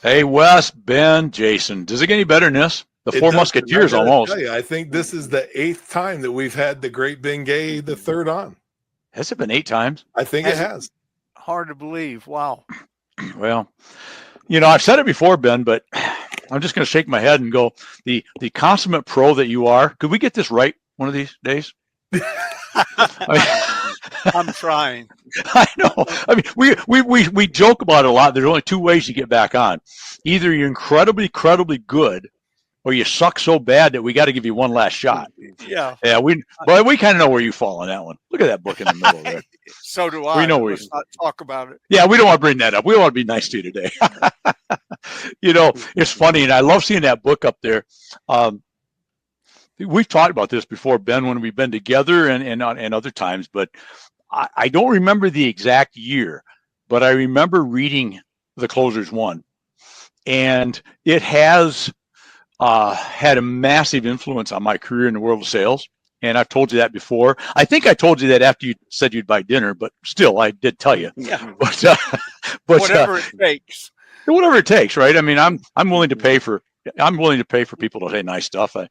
Hey, Wes, Ben, Jason. Does it get any better than this? The It Four doesn't. I Musketeers got to tell almost. you, I think this is the eighth time that we've had the Great Bengay the third on. Has it been 8 times? I think it Has it? has. Hard to believe. Wow. Well, I've said it before, Ben, but I'm just going to shake my head and go, the consummate pro that you are, could we get this right one of these days? I'm trying. I know. I mean, we joke about it a lot. There's only two ways you get back on. Either you're incredibly good, or you suck so bad that we got to give you one last shot. Yeah. Yeah, but we kind of know where you fall on that one. Look at that book in the middle there. So do I. We know where Let's not talk about it. Yeah, we don't want to bring that up. We want to be nice to you today. It's funny, and I love seeing that book up there. We've talked about this before, Ben, when we've been together and other times, but I don't remember the exact year, but I remember reading The Closer's One, and it has had a massive influence on my career in the world of sales. And I've told you that before. I think I told you that after you said you'd buy dinner, but still, I did tell you. Yeah. But whatever it takes. Whatever it takes, right? I mean, I'm willing to pay for people to say nice stuff. I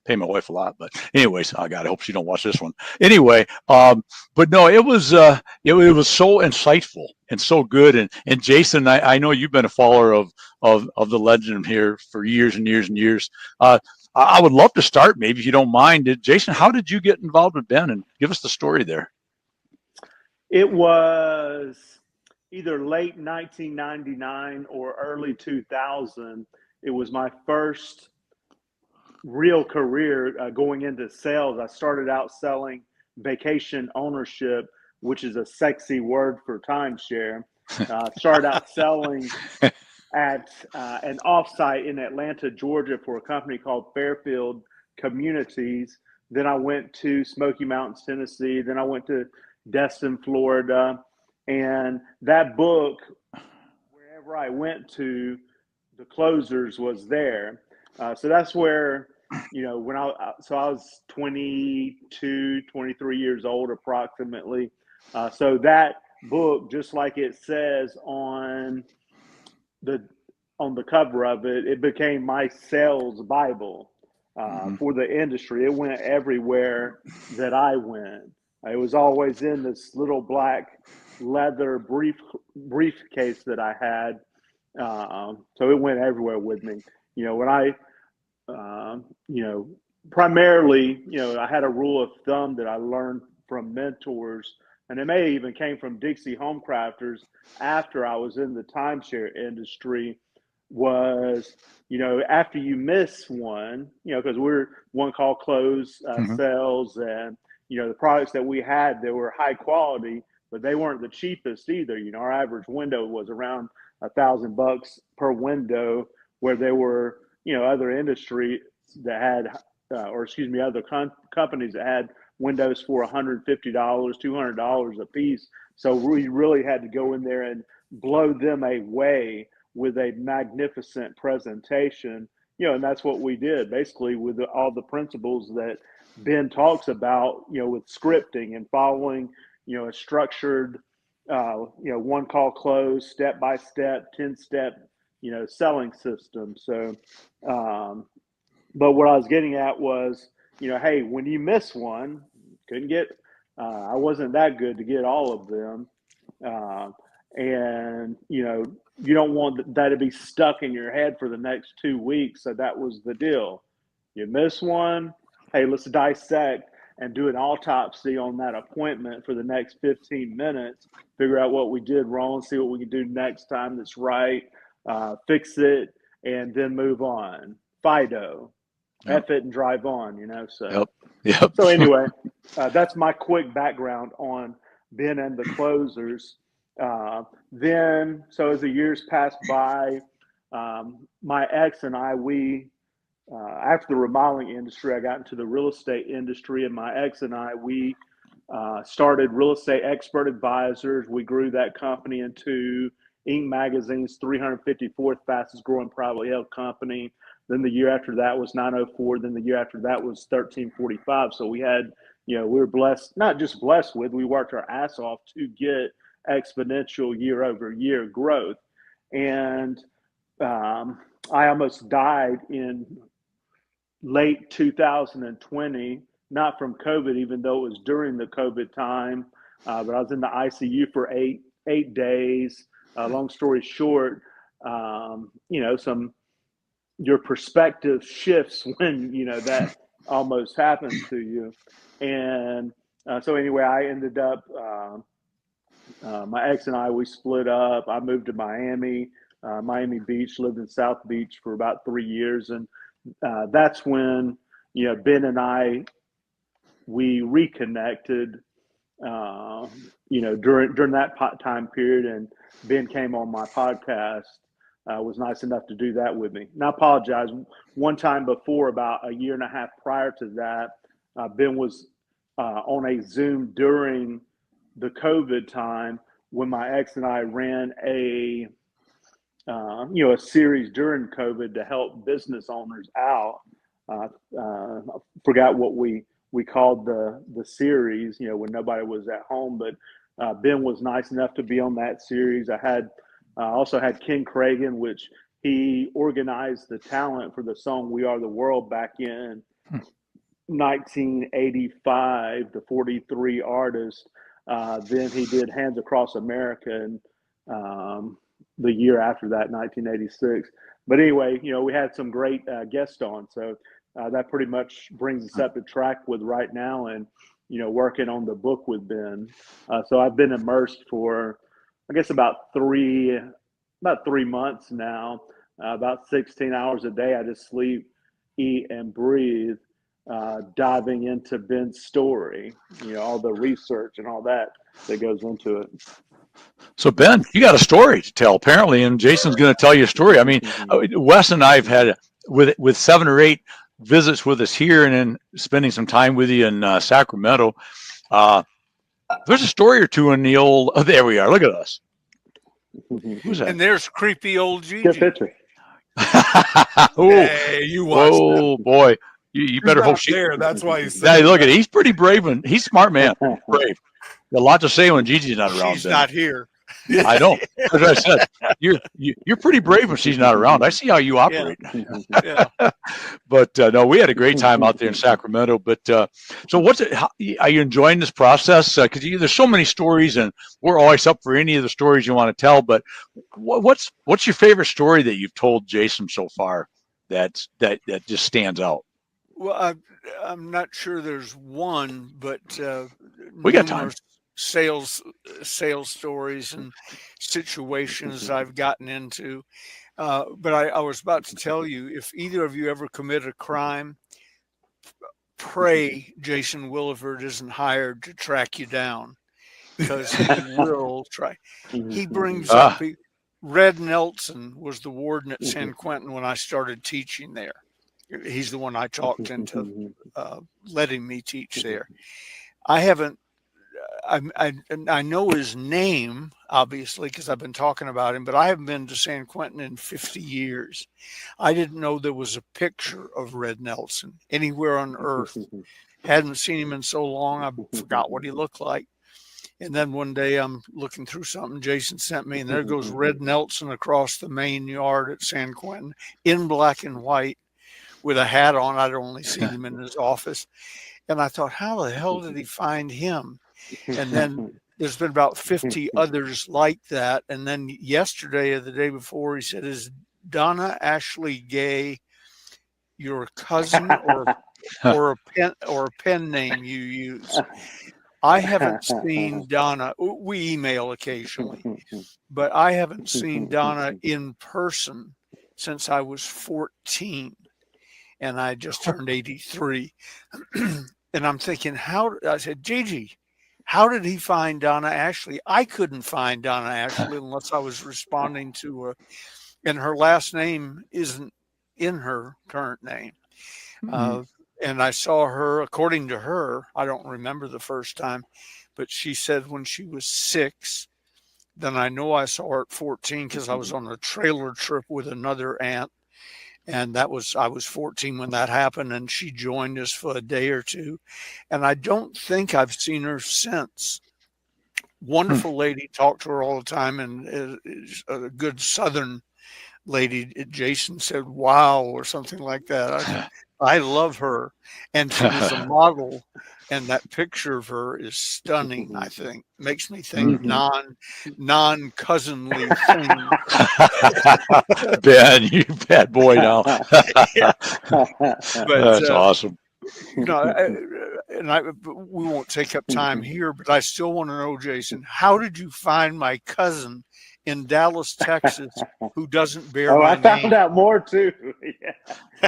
pay my wife a lot, but anyways, I hope she don't watch this one. Anyway, but no, it was so insightful and so good. And Jason, I know you've been a follower of the legend here for years and years and years. I would love to start, maybe if you don't mind. Jason, how did you get involved with Ben? And give us the story there. It was either late 1999 or early 2000. It was my first real career going into sales. I started out selling vacation ownership, which is a sexy word for timeshare. Started out selling at an offsite in Atlanta, Georgia for a company called Fairfield Communities. Then I went to Smoky Mountains, Tennessee. Then I went to Destin, Florida. And that book, wherever I went to, The Closers was there. So that's where, when I was 22, 23 years old approximately. So that book, just like it says on the cover of it, it became my sales Bible for the industry. It went everywhere that I went. It was always in this little black leather briefcase that I had. So it went everywhere with me. When I, primarily, I had a rule of thumb that I learned from mentors, and it may even came from Dixie Home Crafters after I was in the timeshare industry, was, after you miss one, because we're one call close sales, and, the products that we had, they were high quality, but they weren't the cheapest either. Our average window was around $1,000 per window, where there were, other industry that had, other companies that had windows for $150, $200 a piece. So we really had to go in there and blow them away with a magnificent presentation, and that's what we did basically with all the principles that Ben talks about, with scripting and following, a structured, one call close, step by step, 10-step, selling system. So, but what I was getting at was, hey, when you miss one, couldn't get, I wasn't that good to get all of them. And, you don't want that to be stuck in your head for the next 2 weeks. So that was the deal. You miss one, hey, let's dissect and do an autopsy on that appointment for the next 15 minutes, figure out what we did wrong, see what we can do next time that's right, fix it, and then move on. Fido, F it and drive on, so. Yep. So anyway, that's my quick background on Ben and the Closers. Then, so as the years passed by, my ex and I, after the remodeling industry, I got into the real estate industry, and my ex and I, we started Real Estate Expert Advisors. We grew that company into Inc. Magazine's 354th fastest growing privately held company. Then the year after that was 904. Then the year after that was 1345. So we had, we were blessed, not just blessed with, we worked our ass off to get exponential year over year growth. And I almost died in late 2020, not from COVID, even though it was during the COVID time. But I was in the ICU for eight days. Long story short, your perspective shifts when that almost happens to you. And so anyway, I ended up. My ex and I, we split up. I moved to Miami Beach, lived in South Beach for about 3 years. And that's when, Ben and I, we reconnected, during that time period. And Ben came on my podcast, was nice enough to do that with me. And I apologize. One time before, about a year and a half prior to that, Ben was on a Zoom during the COVID time when my ex and I ran a series during COVID to help business owners out. I forgot what we called the series, when nobody was at home, but Ben was nice enough to be on that series. I also had Ken Cragen, which he organized the talent for the song "We Are the World" back in 1985, the 43 artists. Then he did Hands Across America, and the year after that, 1986. But anyway, we had some great guests on. So that pretty much brings us up to track with right now and, working on the book with Ben. So I've been immersed for, I guess, about 3 months now, about 16 hours a day. I just sleep, eat, and breathe, diving into Ben's story, all the research and all that goes into it. So Ben, you got a story to tell apparently, and Jason's going to tell you a story. I mean, Wes and I have had with 7 or 8 visits with us here, and then spending some time with you in Sacramento. There's a story or two in the old. Oh, there we are. Look at us. Who's that? And there's creepy old Gigi. Good picture. Hey, you watch whoa, boy. You better hope she. There. That's why he's. Hey, look at it. He's pretty brave and he's a smart man. Brave. A lot to say when Gigi's not around. She's not here. I know. As I said, you're pretty brave when she's not around. I see how you operate. Yeah. But no, we had a great time out there in Sacramento. But so are you enjoying this process? Because there's so many stories, and we're always up for any of the stories you want to tell. But what's your favorite story that you've told Jason so far that just stands out? Well, I'm not sure there's one, but we got time. Sales stories and situations I've gotten into. But I was about to tell you, if either of you ever commit a crime, pray Jason Williford isn't hired to track you down, because he will try. He brings up Red Nelson was the warden at San Quentin when I started teaching there. He's the one I talked into letting me teach there. I know his name, obviously, because I've been talking about him, but I haven't been to San Quentin in 50 years. I didn't know there was a picture of Red Nelson anywhere on earth. Hadn't seen him in so long, I forgot what he looked like. And then one day I'm looking through something Jason sent me, and there goes Red Nelson across the main yard at San Quentin in black and white with a hat on. I'd only seen him in his office. And I thought, how the hell did he find him? And then there's been about 50 others like that. And then yesterday or the day before, he said, "Is Donna Ashley Gay your cousin or a pen name you use?" I haven't seen Donna. We email occasionally, but I haven't seen Donna in person since I was 14, and I just turned 83. And I'm thinking, I said, "Gigi, how did he find Donna Ashley?" I couldn't find Donna Ashley unless I was responding to her, and her last name isn't in her current name. And I saw her, according to her, I don't remember the first time, but she said when she was 6. Then I know I saw her at 14 because I was on a trailer trip with another aunt. And I was 14 when that happened, and she joined us for a day or two. And I don't think I've seen her since. Wonderful lady, talk to her all the time, and is a good Southern lady, Jason said, "Wow," or something like that. I said, I love her. And she was a model. And that picture of her is stunning, I think. Makes me think non-cousinly things. Ben, you bad boy now. Yeah. But That's awesome. we won't take up time here, but I still want to know, Jason, how did you find my cousin in Dallas, Texas, who doesn't bear my I found name? out more too. Yeah.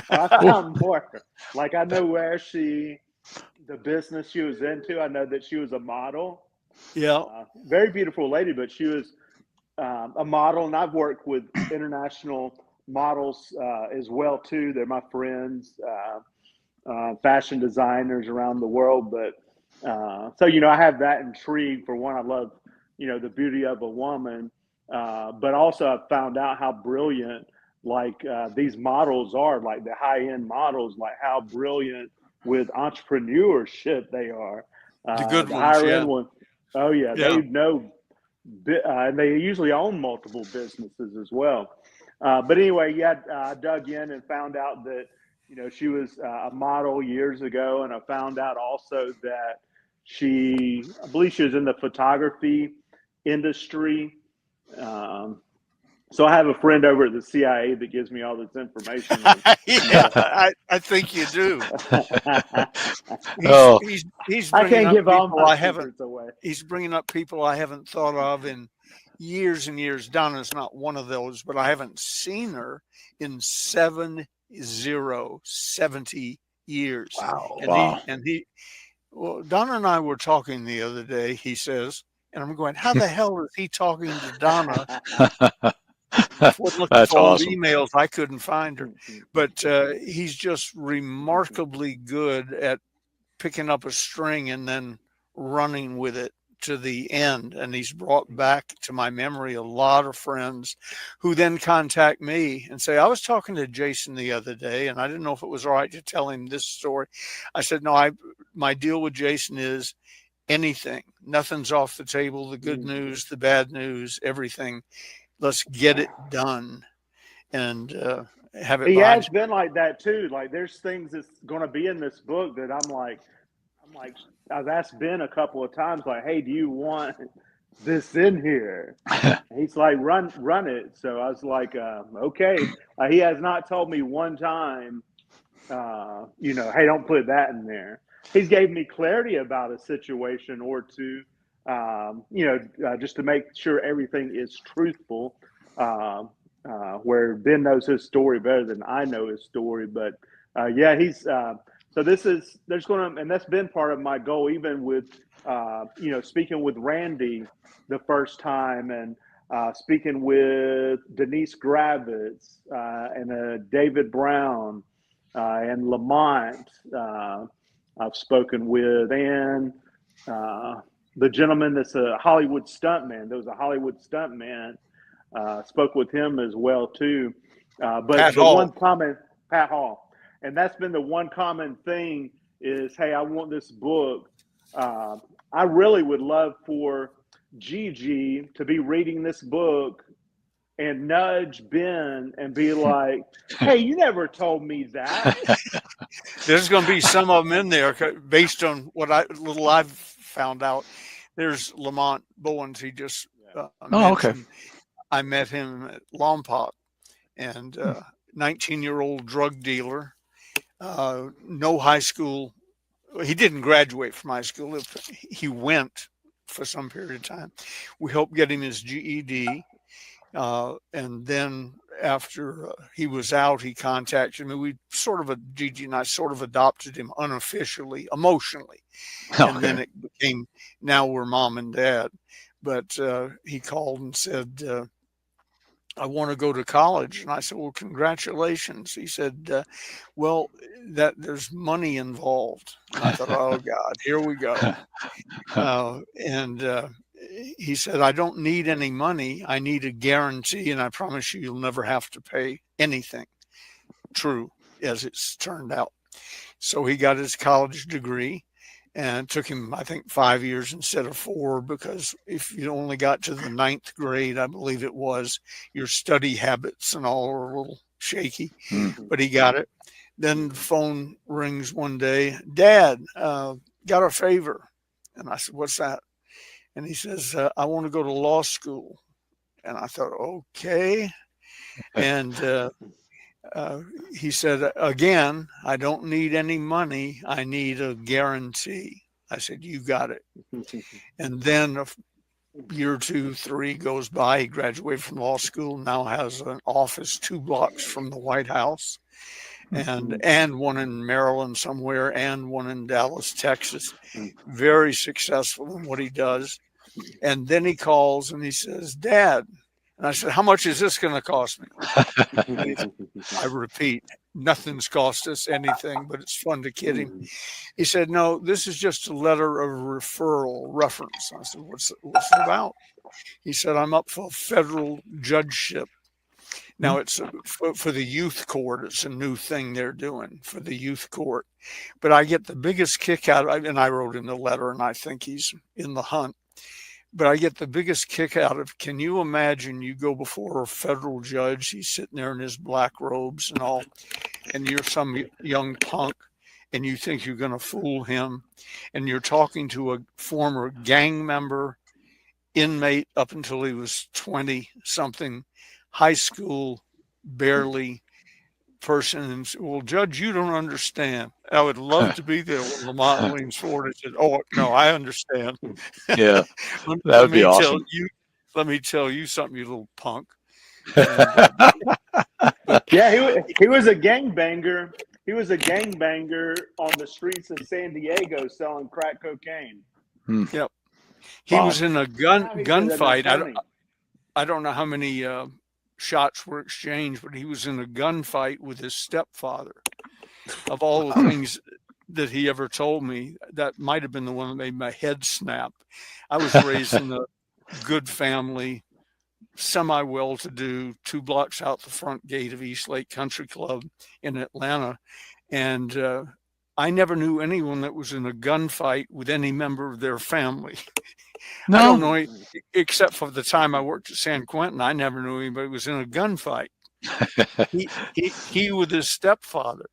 I found more. Like, I know where the business she was into. I know that she was a model. Yeah. Very beautiful lady, but she was a model, and I've worked with international models as well too. They're my friends, fashion designers around the world. But so I have that intrigue. For one, I love the beauty of a woman, but also I've found out how brilliant these models are, like the high end models, like how brilliant with entrepreneurship they are. The good The ones, higher yeah. end one, oh yeah, Yeah. they know. And they usually own multiple businesses as well. But anyway, yeah, I dug in and found out that she was a model years ago, and I found out also that I believe she was in the photography industry. So I have a friend over at the CIA that gives me all this information. Yeah, I think you do. Oh, He's I bringing can't up give all people my I haven't. secrets away. He's bringing up people I haven't thought of in years and years. Donna's not one of those, but I haven't seen her in 70 years. wow. And Wow. well, Donna and I were talking the other day, he says, and I'm going, how the hell is he talking to Donna? Looking That's for old awesome. emails, I couldn't find her. But he's just remarkably good at picking up a string and then running with it to the end. And he's brought back to my memory a lot of friends who then contact me and say, I was talking to Jason the other day and I didn't know if it was all right to tell him this story. I said, no, my deal with Jason is anything, nothing's off the table. The good news, the bad news, everything. Let's get it done and have it Yeah, behind it's been like that too. Like, there's things that's going to be in this book that I'm like, I've asked Ben a couple of times, like, hey, do you want this in here? And he's like, run it. So I was like, okay. He has not told me one time, hey, don't put that in there. He's gave me clarity about a situation or two, just to make sure everything is truthful. Where Ben knows his story better than I know his story, but yeah, he's so and that's been part of my goal, even with speaking with Randy the first time, and speaking with Denise Gravitz and David Brown and Lamont. I've spoken with, and the gentleman that's a Hollywood stuntman. There was a Hollywood stuntman. Spoke with him as well too. But Pat the Hall. one common, Pat Hall, and that's been the one common thing is, hey, I want this book. I really would love for Gigi to be reading this book and nudge Ben and be like, hey, you never told me that. There's going to be some of them in there based on what I've found out. There's Lamont Bowens. He just mentioned. Okay. I met him at Lompoc, and 19-year-old drug dealer, no high school. He didn't graduate from high school. He went for some period of time. We helped get him his GED. And then after he was out, he contacted me. Gigi and I sort of adopted him unofficially, emotionally. Okay. And then it became, now we're mom and dad. But he called and said, I want to go to college. And I said, well, congratulations. He said, well, there's money involved. And I thought, oh God, here we go. He said, I don't need any money. I need a guarantee. And I promise you'll never have to pay anything. True, as it's turned out. So he got his college degree. And it took him, I think, 5 years instead of 4, because if you only got to the 9th grade, I believe it was, your study habits and all are a little shaky. But he got it. Then the phone rings one day. Dad, got a favor. And I said, what's that? And he says, I want to go to law school. And I thought, okay. And he said, again, I don't need any money. I need a guarantee. I said, you got it. And then a year, 2, 3 goes by. He graduated from law school, now has an office 2 blocks from the White House, and one in Maryland somewhere, and one in Dallas, Texas. Very successful in what he does. And then he calls and he says, Dad. And I said, how much is this going to cost me? I repeat, nothing's cost us anything, but it's fun to kid him. He said, no, this is just a letter of reference. I said, what's it about? He said, I'm up for federal judgeship. Now, it's for the youth court. It's a new thing they're doing for the youth court. But I get the biggest kick out of it, and I wrote in the letter, and I think he's in the hunt. But I get the biggest kick out of, can you imagine you go before a federal judge, he's sitting there in his black robes and all, and you're some young punk, and you think you're going to fool him, and you're talking to a former gang member, inmate up until he was 20-something, high school, barely person, and say, well, Judge, you don't understand. I would love to be there when Lamont leans forward and said, oh, no, I understand. Yeah, that would be awesome. Let me tell you something, you little punk. Yeah, he was a gangbanger. He was a gangbanger on the streets of San Diego selling crack cocaine. Yep. He was in a gunfight. I don't know how many shots were exchanged, but he was in a gunfight with his stepfather. Of all the things that he ever told me, that might have been the one that made my head snap. I was raised in a good family, semi-well-to-do, 2 blocks out the front gate of East Lake Country Club in Atlanta. And I never knew anyone that was in a gunfight with any member of their family. No. I don't know, except for the time I worked at San Quentin, I never knew anybody was in a gunfight. he with his stepfather.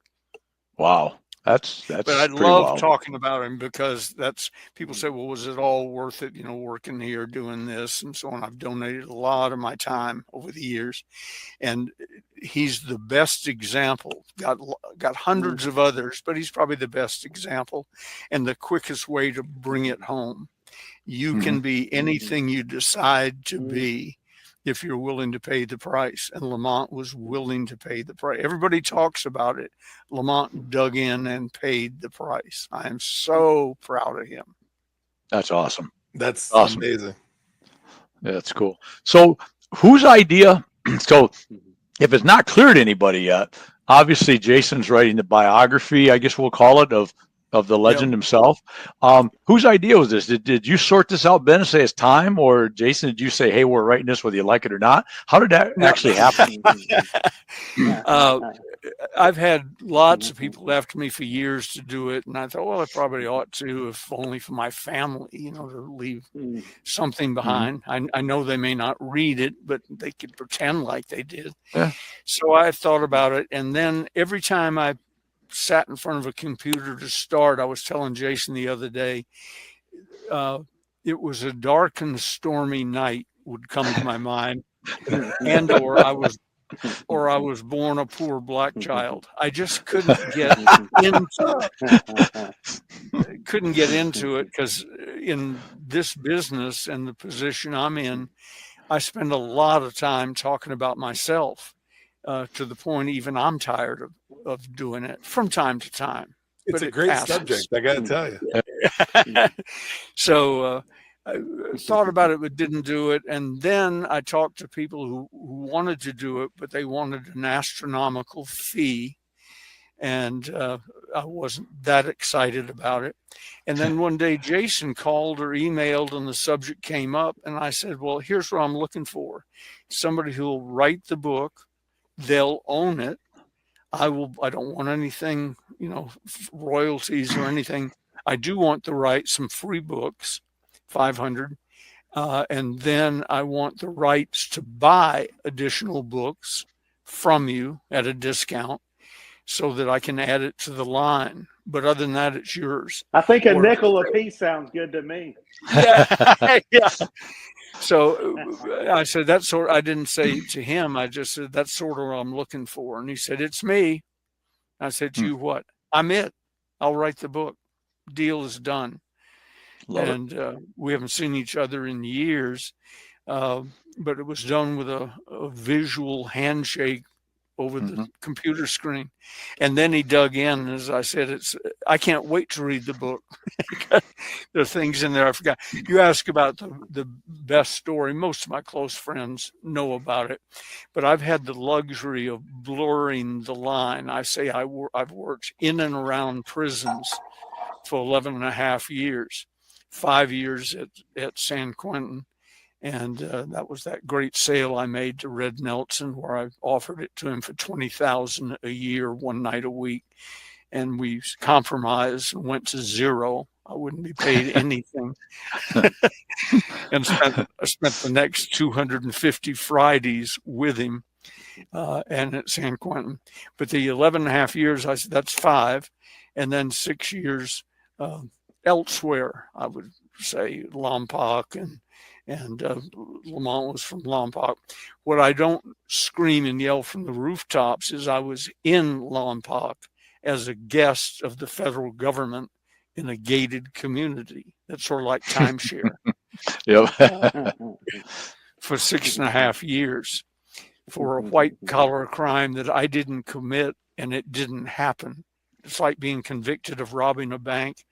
Wow. That's but I love talking about him, because that's, people say, well, was it all worth it, working here, doing this and so on. I've donated a lot of my time over the years, and he's the best example. Got hundreds of others, but he's probably the best example and the quickest way to bring it home. You can be anything you decide to be if you're willing to pay the price. And Lamont was willing to pay the price. Everybody talks about it. Lamont dug in and paid the price. I am so proud of him. That's awesome. That's awesome. Amazing. Yeah, that's cool. So whose idea? So if it's not clear to anybody yet, obviously Jason's writing the biography, I guess we'll call it, of the legend himself. Whose idea was this? Did you sort this out, Ben, and say it's time? Or Jason, did you say, hey, we're writing this whether you like it or not? How did that actually happen? I've had lots of people after me for years to do it. And I thought, well, I probably ought to, if only for my family, to leave something behind. I know they may not read it, but they could pretend like they did. Yeah. So I thought about it. And then every time I sat in front of a computer to start, I was telling Jason the other day, it was a dark and stormy night would come to my mind, and or I was born a poor black child. I just couldn't get into it, because in this business and the position I'm in, I spend a lot of time talking about myself, to the point even I'm tired of doing it from time to time. It's a great subject, I got to tell you. So I thought about it, but didn't do it. And then I talked to people who wanted to do it, but they wanted an astronomical fee. And I wasn't that excited about it. And then one day Jason called or emailed and the subject came up. And I said, well, here's what I'm looking for. Somebody who will write the book. They'll own it. I don't want anything, royalties or anything. I do want to write some free books, 500. And then I want the rights to buy additional books from you at a discount so that I can add it to the line. But other than that, it's yours. I think a Or- nickel a piece sounds good to me. Yeah. Yeah. So I said, that's sort I didn't say to him, I just said, that's sort of what I'm looking for. And he said, it's me. I said, you what? I'm it. I'll write the book. Deal is done. Love it. And we haven't seen each other in years, but it was done with a visual handshake over the computer screen. And then he dug in. As I said, I can't wait to read the book. There are things in there I forgot. You ask about the best story. Most of my close friends know about it, but I've had the luxury of blurring the line. I say I've worked in and around prisons for 11 and a half years, 5 years at San Quentin. And that was that great sale I made to Red Nelson, where I offered it to him for $20,000 a year, one night a week. And we compromised and went to zero. I wouldn't be paid anything. And I spent the next 250 Fridays with him and at San Quentin. But the 11 and a half years, I said, that's 5. And then 6 years elsewhere, I would say Lompoc and Lamont was from Lompoc. What I don't scream and yell from the rooftops is I was in Lompoc as a guest of the federal government in a gated community. That's sort of like timeshare. Yep. For 6.5 years for a white collar crime that I didn't commit and it didn't happen. It's like being convicted of robbing a bank.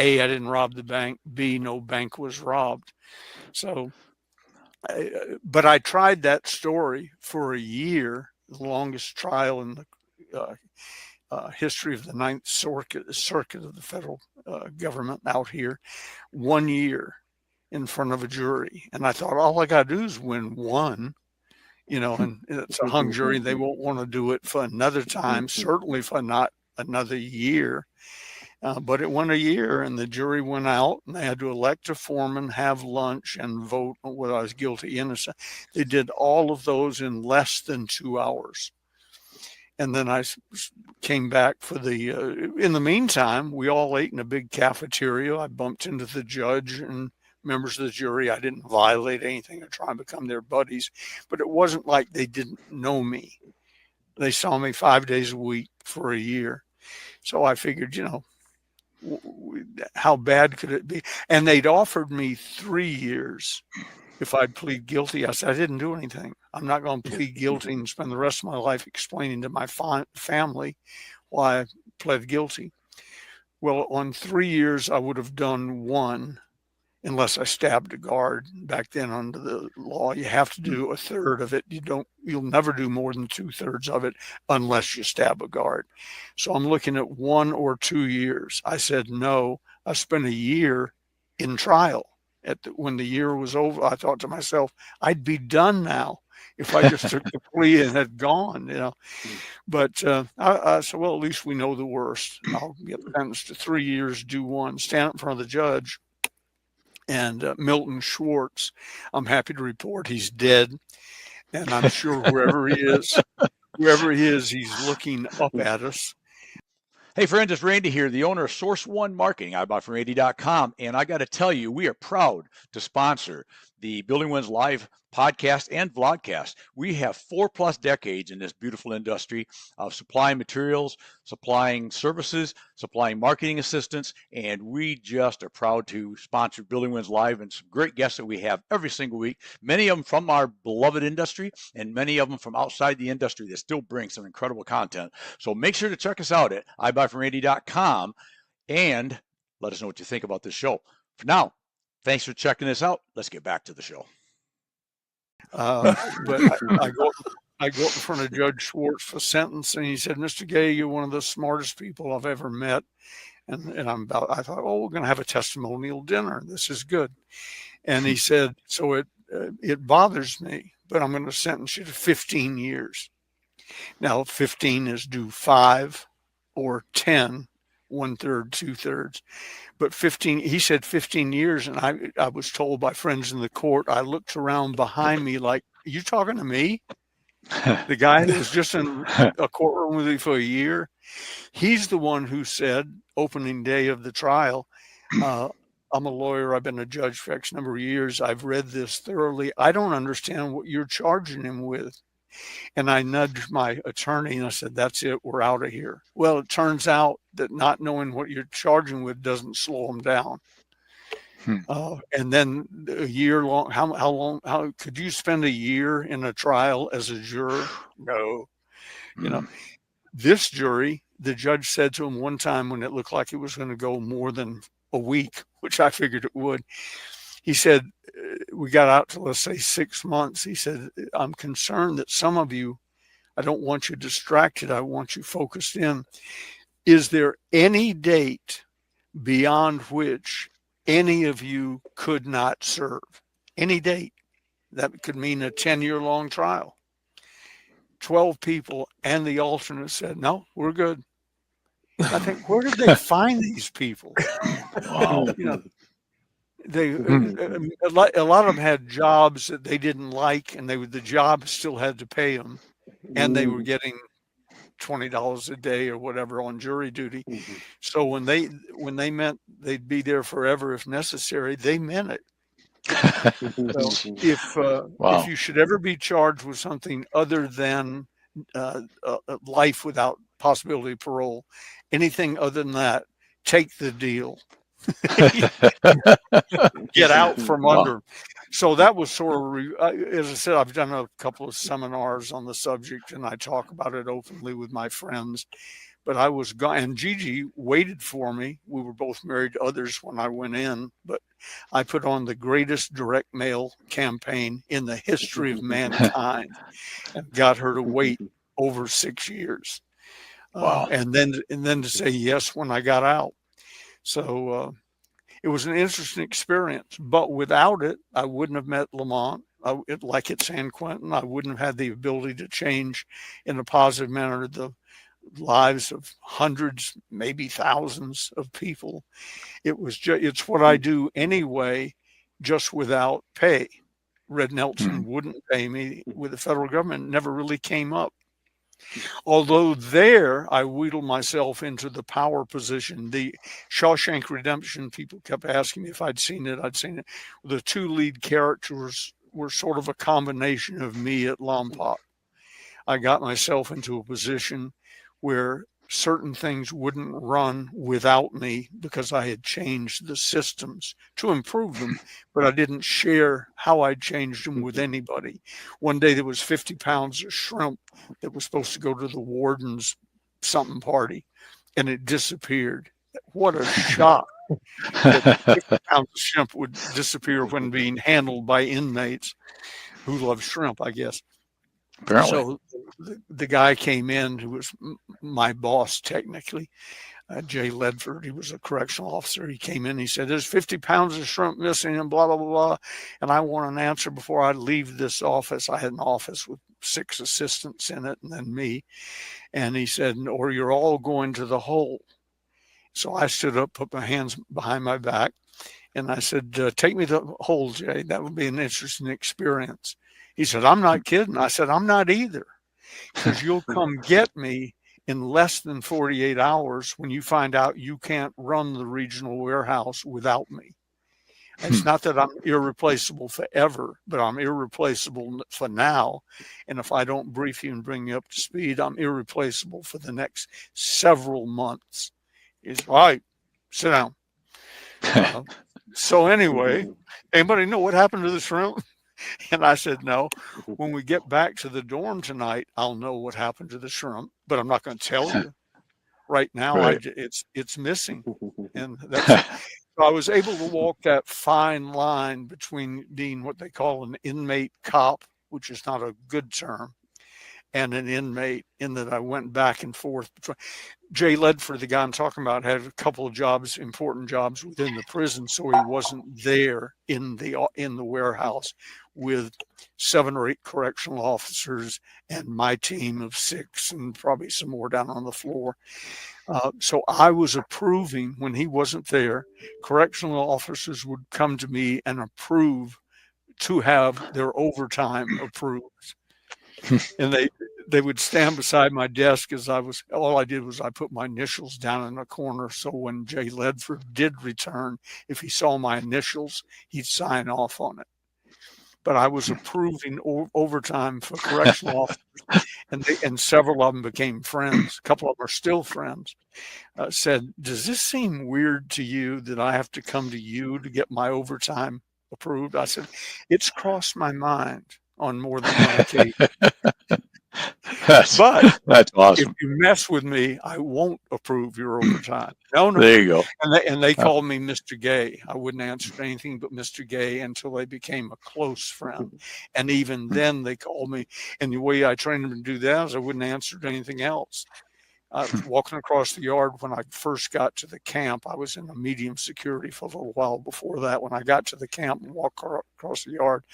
A, I didn't rob the bank. B, no bank was robbed. So, but I tried that story for a year, the longest trial in the history of the Ninth Circuit of the federal government out here, 1 year in front of a jury. And I thought, all I got to do is win one, and it's a hung jury. They won't want to do it for another time, certainly for not another year. But it went a year, and the jury went out, and they had to elect a foreman, have lunch, and vote on whether I was guilty, innocent. They did all of those in less than 2 hours. And then I came back for in the meantime, we all ate in a big cafeteria. I bumped into the judge and members of the jury. I didn't violate anything or try and become their buddies, but it wasn't like they didn't know me. They saw me 5 days a week for a year. So I figured, how bad could it be? And they'd offered me 3 years if I'd plead guilty. I said, I didn't do anything. I'm not going to plead guilty and spend the rest of my life explaining to my family why I pled guilty. Well, on 3 years, I would have done 1, unless I stabbed a guard. Back then, under the law, you have to do a third of it. You'll never do more than 2/3 of it unless you stab a guard. So I'm looking at 1 or 2 years. I said no. I spent a year in trial. When the year was over, I thought to myself, I'd be done now if I just took the plea and had gone, But I said, well, at least we know the worst. I'll get sentenced to 3 years, do 1, stand in front of the judge. And Milton Schwartz, I'm happy to report he's dead. And I'm sure wherever he is, he's looking up at us. Hey, friends, it's Randy here, the owner of Source One Marketing. I bought from Randy.com. And I got to tell you, we are proud to sponsor the Building Wins Live podcast and vlogcast. We have 4+ decades in this beautiful industry of supplying materials, supplying services, supplying marketing assistance, and we just are proud to sponsor Building Wins Live and some great guests that we have every single week, many of them from our beloved industry and many of them from outside the industry that still bring some incredible content. So make sure to check us out at ibuyfromrandy.com and let us know what you think about this show. For now, thanks for checking this out. Let's get back to the show. But I go up in front of Judge Schwartz for sentence, and he said, Mr. Gay, you're one of the smartest people I've ever met. And I thought, oh, we're going to have a testimonial dinner. This is good. And he said, so it bothers me, but I'm going to sentence you to 15 years. Now, 15 is due 5 or 10 1/3, 2/3. But 15, he said 15 years. And I was told by friends in the court, I looked around behind me like, are you talking to me? The guy who was just in a courtroom with me for a year. He's the one who said, opening day of the trial, I'm a lawyer. I've been a judge for X number of years. I've read this thoroughly. I don't understand what you're charging him with. And I nudged my attorney and I said, that's it. We're out of here. Well, it turns out that not knowing what you're charging with doesn't slow them down. And then a year long, how could you spend a year in a trial as a juror? No. You know, this jury, the judge said to him one time when it looked like it was going to go more than a week, which I figured it would. He said, we got out to, let's say, 6 months. He said, I'm concerned that some of you, I don't want you distracted. I want you focused in. Is there any date beyond which any of you could not serve? Any date. That could mean a 10-year long trial. 12 people and the alternate said, no, we're good. I think, where did they find these people? Wow. You know, they a lot of them had jobs that they didn't like, and the job still had to pay them, and they were getting $20 a day or whatever on jury duty. So when they meant they'd be there forever if necessary, they meant it. So if you should ever be charged with something other than life without possibility of parole, anything other than that, take the deal. Get out from under. So that was sort of, as I said, I've done a couple of seminars on the subject, and I talk about it openly with my friends. But I was gone, and Gigi waited for me. We were both married to others when I went in, but I put on the greatest direct mail campaign in the history of mankind and got her to wait over 6 years. And then to say yes when I got out. So it was an interesting experience, but without it, I wouldn't have met Lamont. Like at San Quentin, I wouldn't have had the ability to change in a positive manner the lives of hundreds, maybe thousands of people. It's what I do anyway, just without pay. Red Nelson wouldn't pay me with the federal government. Never really came up. Although there, I wheedled myself into the power position. The Shawshank Redemption, people kept asking me if I'd seen it. I'd seen it. The two lead characters were sort of a combination of me at Lompoc. I got myself into a position where certain things wouldn't run without me because I had changed the systems to improve them, but I didn't share how I'd changed them with anybody. One day there was 50 pounds of shrimp that was supposed to go to the warden's something party, and it disappeared. What a shock that 50 pounds of shrimp would disappear when being handled by inmates who love shrimp, I guess. Apparently. So the guy came in who was my boss technically, Jay Ledford. He was a correctional officer. He came in. He said, "There's 50 pounds of shrimp missing," and blah blah blah blah. And I want an answer before I leave this office. I had an office with 6 assistants in it, and then me. And he said, "Or you're all going to the hole." So I stood up, put my hands behind my back, and I said, "Take me to the hole, Jay. That would be an interesting experience." He said, "I'm not kidding." I said, "I'm not either, because you'll come get me in less than 48 hours when you find out you can't run the regional warehouse without me. It's not that I'm irreplaceable forever, but I'm irreplaceable for now. And if I don't brief you and bring you up to speed, I'm irreplaceable for the next several months." He's all right, sit down. So anyway, anybody know what happened to the shrimp? And I said, "No, when we get back to the dorm tonight, I'll know what happened to the shrimp, but I'm not going to tell you right now. Right. It's missing." And so I was able to walk that fine line between being what they call an inmate cop, which is not a good term, and an inmate, in that I went back and forth. Jay Ledford, the guy I'm talking about, had a couple of jobs, important jobs within the prison, so he wasn't there in the warehouse with 7 or 8 correctional officers and my team of 6, and probably some more down on the floor. So I was approving when he wasn't there. Correctional officers would come to me and approve to have their overtime approved. And they would stand beside my desk as all I did was I put my initials down in a corner. So when Jay Ledford did return, if he saw my initials, he'd sign off on it. But I was approving overtime for correctional officers, and several of them became friends. A couple of them are still friends. Said, "Does this seem weird to you that I have to come to you to get my overtime approved?" I said, "It's crossed my mind on more than one occasion. But that's awesome. if you mess with me, I won't approve your overtime." No. There you go. And they called me Mr. Gay. I wouldn't answer anything but Mr. Gay until they became a close friend. And even then they called me. And the way I trained them to do that is I wouldn't answer to anything else. Walking across the yard when I first got to the camp, I was in a medium security for a little while before that. When I got to the camp and walked across the yard,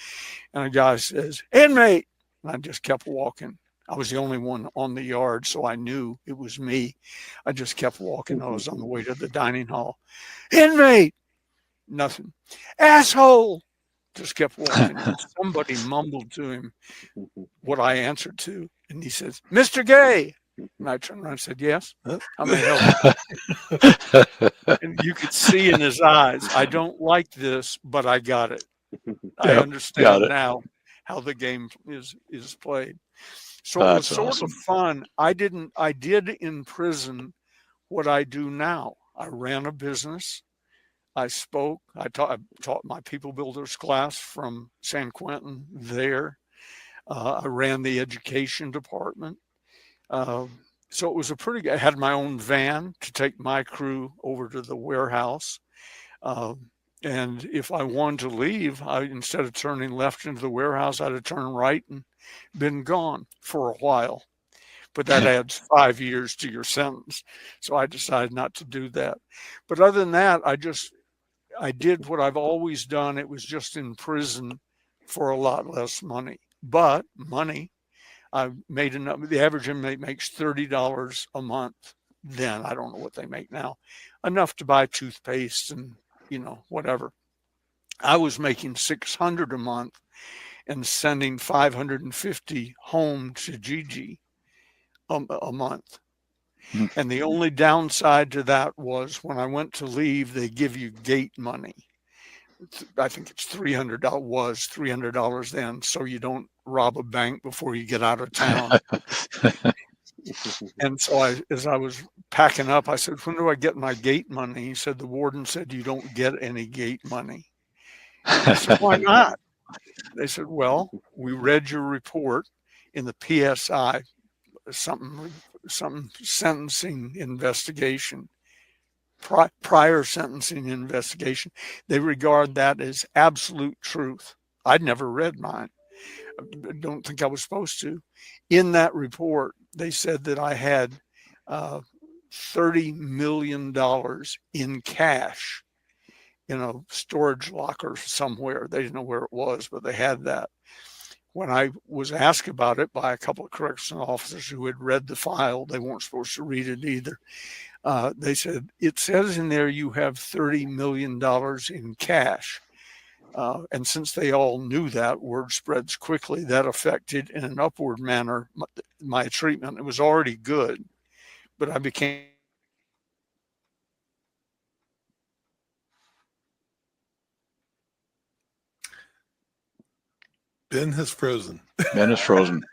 and a guy says, "Inmate," and I just kept walking. I was the only one on the yard, so I knew it was me. I just kept walking. I was on the way to the dining hall. "Inmate," nothing. "Asshole," just kept walking. Somebody mumbled to him what I answered to, and he says, "Mr. Gay." And I turned around and said, "Yes, I may help you." And you could see in his eyes, I don't like this, but I got it. I understand now how the game is played. So it was sort of fun. I did in prison what I do now. I ran a business. I spoke. I taught my people builders class from San Quentin there. I ran the education department. So it was I had my own van to take my crew over to the warehouse. And if I wanted to leave, instead of turning left into the warehouse, I'd have turned right and been gone for a while. But that adds 5 years to your sentence. So I decided not to do that. But other than that, I did what I've always done. It was just in prison for a lot less money. But money, I made enough. The average inmate makes $30 a month. Then I don't know what they make now. Enough to buy toothpaste and whatever. I was making $600 a month and sending 550 home to Gigi a month. And the only downside to that was when I went to leave, they give you gate money. I think it's $300, was $300 then, so you don't rob a bank before you get out of town. And so as I was packing up, I said, "When do I get my gate money?" He said, "The warden said you don't get any gate money." I said, "Why not?" They said, "Well, we read your report in the PSI, some sentencing investigation, prior sentencing investigation. They regard that as absolute truth." I'd never read mine. I don't think I was supposed to. In that report, they said that I had $30 million in cash in a storage locker somewhere. They didn't know where it was, but they had that. When I was asked about it by a couple of correctional officers who had read the file, they weren't supposed to read it either. They said, "It says in there you have $30 million in cash." And since they all knew that, word spreads quickly. That affected in an upward manner my treatment. It was already good, but I became. Ben has frozen. Ben is frozen.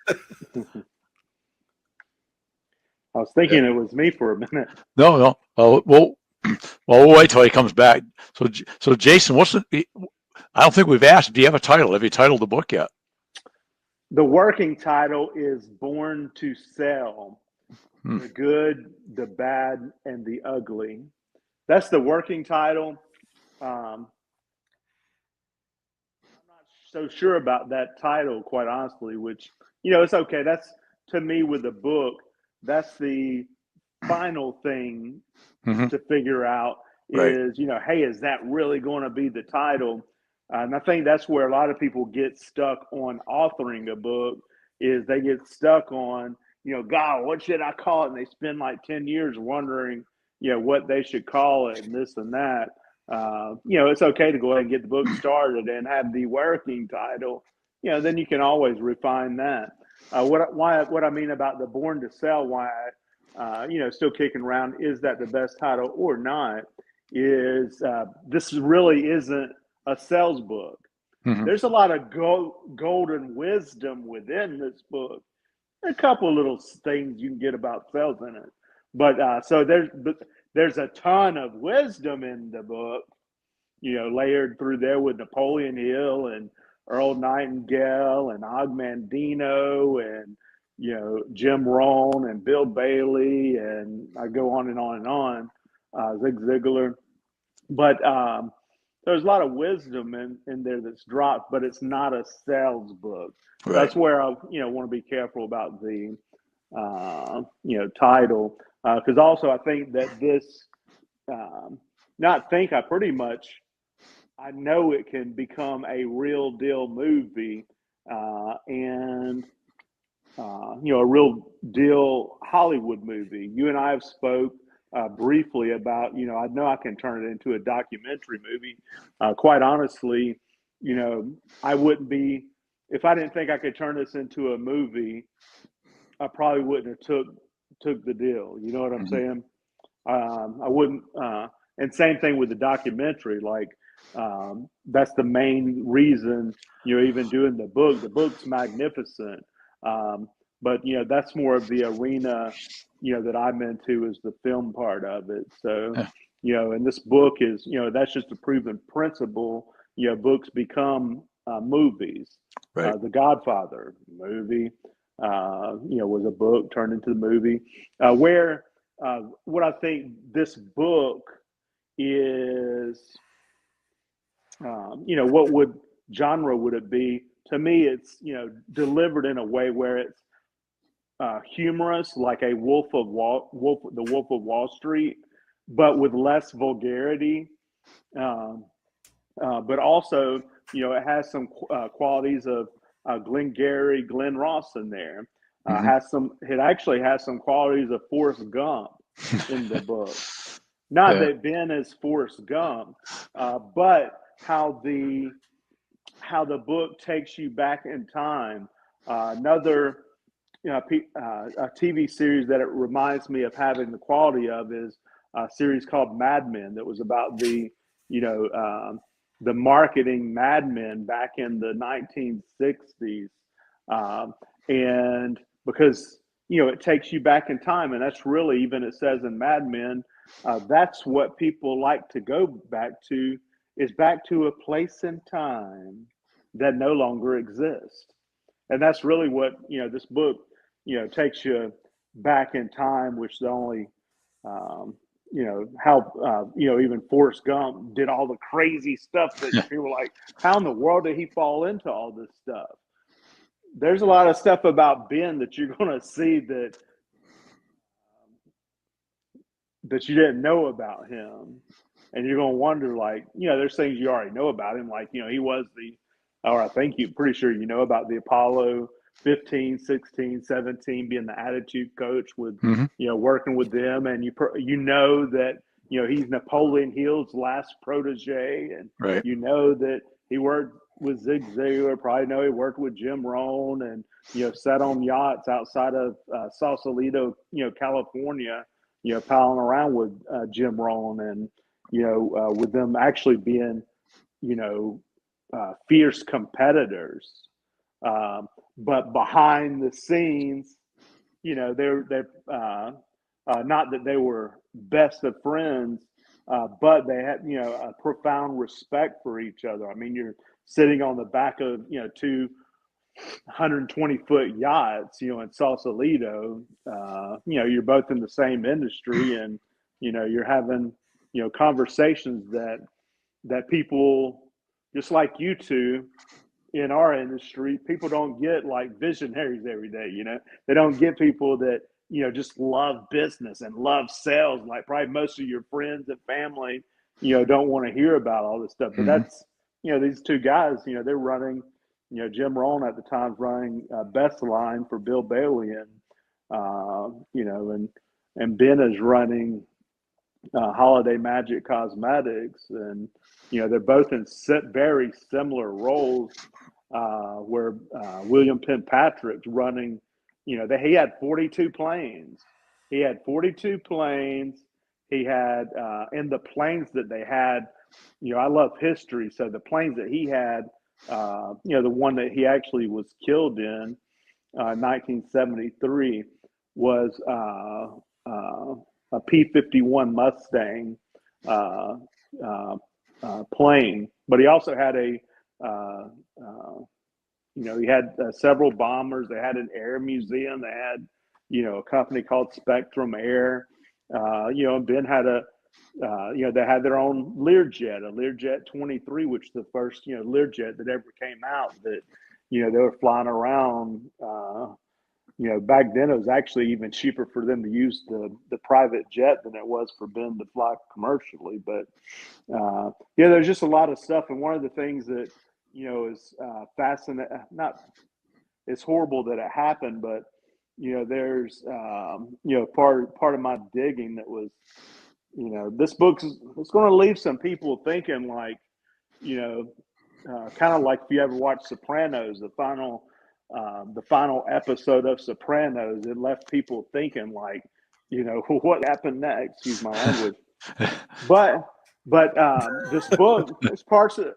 I was thinking it was me for a minute. No. We'll wait till he comes back. So Jason, I don't think we've asked, do you have a title? Have you titled the book yet? The working title is Born to Sell: The Good, the Bad, and the Ugly. That's the working title. I'm not so sure about that title, quite honestly, which, it's okay. to me with a book, that's the final thing Hmm. to figure out Right. is, hey, is that really going to be the title? And I think that's where a lot of people get stuck on authoring a book is they get stuck on, God, what should I call it? And they spend like 10 years wondering, what they should call it and this and that. It's okay to go ahead and get the book started and have the working title. Then you can always refine that. What I mean about the Born to Sell, why still kicking around, is that the best title or not? Is this really isn't a sales book? Hmm. There's a lot of golden wisdom within this book. A couple of little things you can get about sales in it, but so there's a ton of wisdom in the book, layered through there with Napoleon Hill and Earl Nightingale and Og Mandino and Jim Rohn and Bill Bailey, and I go on and on and on, Zig Ziglar. But there's a lot of wisdom in there that's dropped, but it's not a sales book. Right. That's where I want to be careful about the title, because also I think that this I know it can become a real deal movie, and a real deal Hollywood movie. You and I have spoke briefly about, I know I can turn it into a documentary movie. Quite honestly, I wouldn't be, if I didn't think I could turn this into a movie, I probably wouldn't have took the deal. You know what I'm Hmm. saying? I wouldn't, and same thing with the documentary. Like, that's the main reason, even doing the book. The book's magnificent. But that's more of the arena, that I'm into, is the film part of it. So, Yeah. and this book is, that's just a proven principle. Books become movies. Right. The Godfather movie, was a book turned into the movie. What I think this book is, what genre would it be? To me, it's, delivered in a way where it's humorous, like a the Wolf of Wall Street, but with less vulgarity. But also, it has some qualities of Glengarry Glen Ross in there. Hmm. It actually has some qualities of Forrest Gump in the book. Not Yeah. that Ben is Forrest Gump, but how the book takes you back in time. Another a TV series that it reminds me of having the quality of is a series called Mad Men, that was about the marketing Mad Men back in the 1960s, and because it takes you back in time, and that's really, even it says in Mad Men, that's what people like to go back to, is back to a place in time that no longer exists. And that's really what this book takes you back in time, which the only how even Forrest Gump did all the crazy stuff that people were like, how in the world did he fall into all this stuff? There's a lot of stuff about Ben that you're going to see that you didn't know about him, and you're going to wonder, like, there's things you already know about him, like he was or I think you're pretty sure about the Apollo 15, 16, 17, being the attitude coach with Hmm. working with them, and that he's Napoleon Hill's last protege, and Right. that he worked with Zig Ziglar, probably know he worked with Jim Rohn, and sat on yachts outside of Sausalito, California, palling around with Jim Rohn, and with them actually being fierce competitors, but behind the scenes, they're not that they were best of friends, but they had a profound respect for each other. I mean, you're sitting on the back of two 120-foot yachts, in Sausalito. You're both in the same industry, and you're having conversations that people just like you two in our industry, people don't get like visionaries every day. They don't get people that just love business and love sales. Like probably most of your friends and family, don't want to hear about all this stuff. But Mhm. that's these two guys. They're running. Jim Rohn at the time's running Best Line for Bill Bailey, and and Ben is running Holiday Magic Cosmetics, and they're both in very similar roles. Where William Penn Patrick's running, he had 42 planes. He had 42 planes. He had, and the planes that they had, I love history. So the planes that he had, the one that he actually was killed in 1973 was a P-51 Mustang uh, plane. But he also had he had several bombers. They had an air museum. They had, a company called Spectrum Air. And Ben had they had their own Learjet, a Learjet 23, which is the first, Learjet that ever came out that, they were flying around. Back then it was actually even cheaper for them to use the private jet than it was for Ben to fly commercially. But there's just a lot of stuff. And one of the things that, is fascinating, it's horrible that it happened, but, there's, part of my digging that was, this book's it's going to leave some people thinking like, kind of like if you ever watch Sopranos, the final episode of Sopranos, it left people thinking like, what happened next? Excuse my language. But this book, there's parts of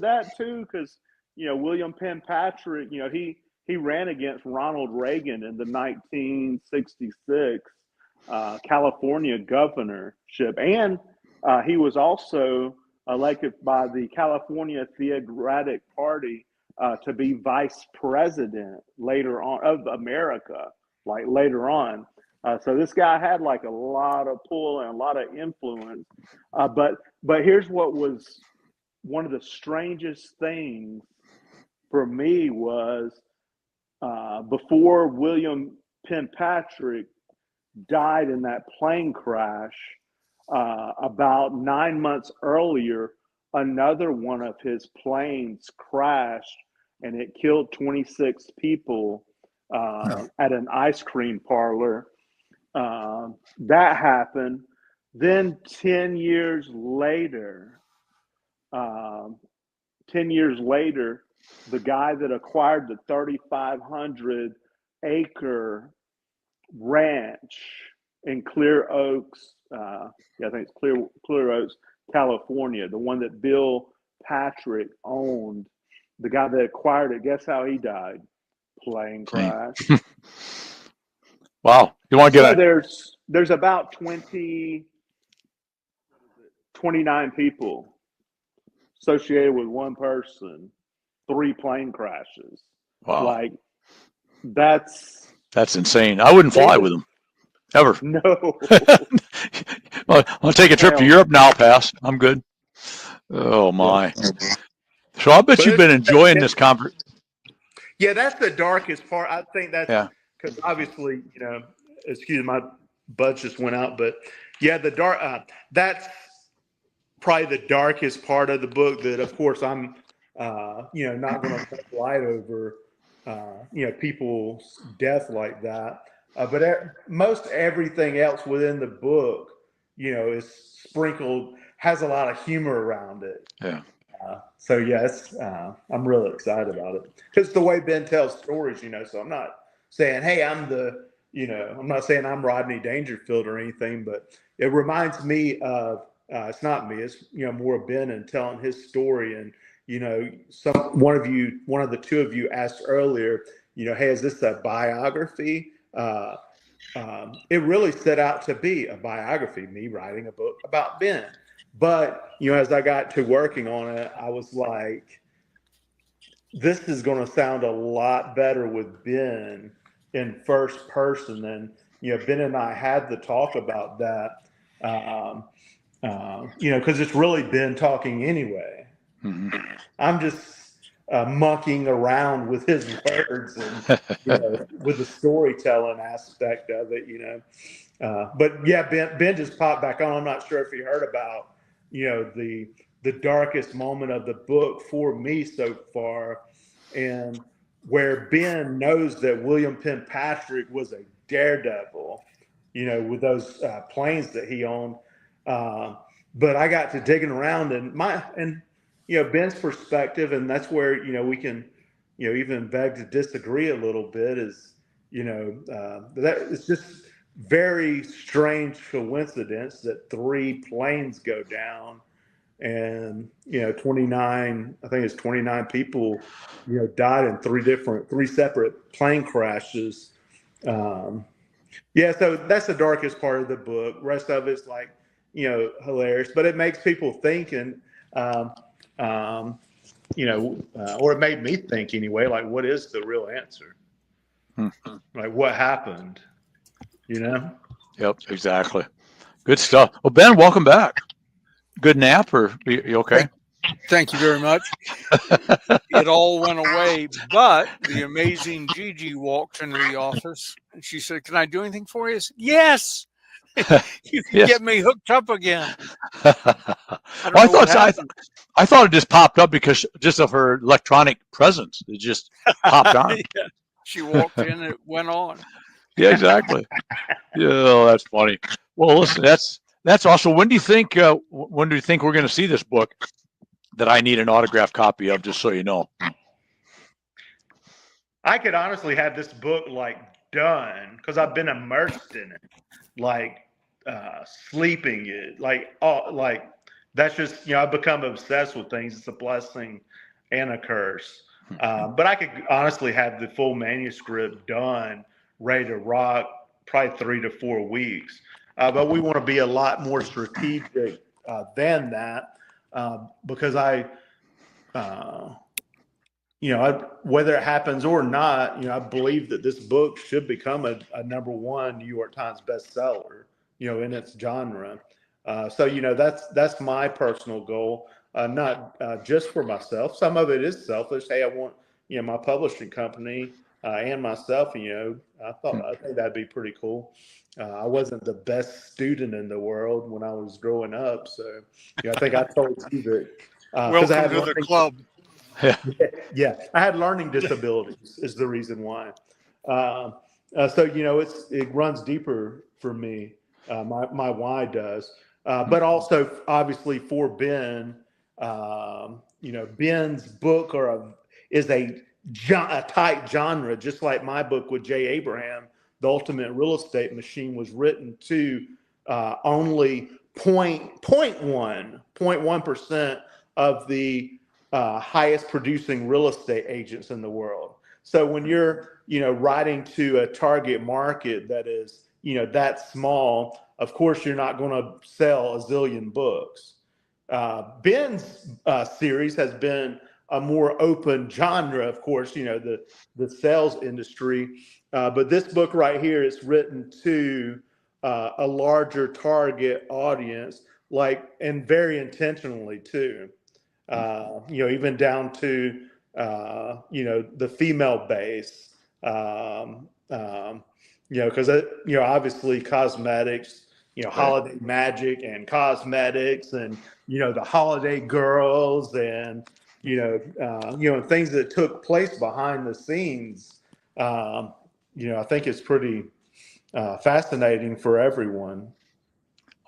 that too, because William Penn Patrick, he ran against Ronald Reagan in the 1966 California governorship, and he was also elected by the California Theocratic Party to be vice president later on of America, like later on. So this guy had like a lot of pull and a lot of influence. But here's what was one of the strangest things for me was before William Penn Patrick died in that plane crash, about 9 months earlier, another one of his planes crashed and it killed 26 people at an ice cream parlor. That happened. Then 10 years later, 10 years later, the guy that acquired the 3,500 acre ranch in Clear Oaks, I think it's Clear Oaks, California, the one that Bill Patrick owned, the guy that acquired it, guess how he died? Plane crash. Wow. You want to get there's about 29 people associated with one person, 3 plane crashes. wow. Like that's insane. I wouldn't fly with them ever. No. Well, I'll take a trip to Europe now. I'll pass. I'm good. Oh my. So I bet you've been enjoying this conversation. Yeah, that's the darkest part. I think that's because obviously, excuse me, my buds just went out, but yeah, the dark. That's probably the darkest part of the book. That, of course, I'm, not going to put light over, people's death like that. But most everything else within the book, is sprinkled, has a lot of humor around it. Yeah. So yes, I'm really excited about it because the way Ben tells stories, so I'm not saying, hey, I'm not saying I'm Rodney Dangerfield or anything, but it reminds me of, it's not me, it's, more Ben and telling his story. And, one of the two of you asked earlier, hey, is this a biography? It really set out to be a biography, me writing a book about Ben. But, as I got to working on it, I was like, this is going to sound a lot better with Ben in first person. And, Ben and I had to talk about that, because it's really Ben talking anyway. Mm-hmm. I'm just monkeying around with his words and with the storytelling aspect of it, But yeah, Ben just popped back on. I'm not sure if you heard about the darkest moment of the book for me so far, and where Ben knows that William Penpatrick was a daredevil, with those planes that he owned. But I got to digging around and Ben's perspective, and that's where we can even beg to disagree a little bit. Is that it's just very strange coincidence that 3 planes go down, and 29, I think it's 29 people died in 3 separate plane crashes. So that's the darkest part of the book. Rest of it's like hilarious, but it makes people think, and or it made me think anyway, like, what is the real answer? Like, what happened? Yep, exactly. Good stuff. Well, Ben, welcome back. Good nap, or you okay? Thank you very much. It all went away, but the amazing Gigi walked into the office and she said, "Can I do anything for you?" I said, "Yes." You can Yes. get me hooked up again. I thought it just popped up because just of her electronic presence. It just popped on. Yeah. She walked in and it went on. Yeah, exactly. Yeah, that's funny. Well, listen, that's awesome. When do you think we're going to see this book that I need an autographed copy of, just so you know? I could honestly have this book done, because I've been immersed in it, sleeping it, that's just I've become obsessed with things. It's a blessing and a curse. But I could honestly have the full manuscript done, ready to rock, probably 3 to 4 weeks. But we want to be a lot more strategic than that, because whether it happens or not, I believe that this book should become a #1 New York Times bestseller, in its genre. So that's my personal goal, not just for myself. Some of it is selfish. Hey, I want my publishing company and myself. I think that'd be pretty cool. I wasn't the best student in the world when I was growing up, so I think I told you that. Welcome to the club. Yeah, I had learning disabilities is the reason why. So it runs deeper for me. My why does, but also obviously for Ben, Ben's book is a tight genre, just like my book with Jay Abraham, The Ultimate Real Estate Machine, was written to only 0.1% of the highest producing real estate agents in the world. So when you're, writing to a target market that is, that small, of course, you're not going to sell a zillion books. Ben's series has been a more open genre, of course, the sales industry. But this book right here is written to a larger target audience, and very intentionally too. Even down to, the female base, because, obviously cosmetics, holiday magic and cosmetics, and, the holiday girls, and, things that took place behind the scenes. I think it's pretty fascinating for everyone.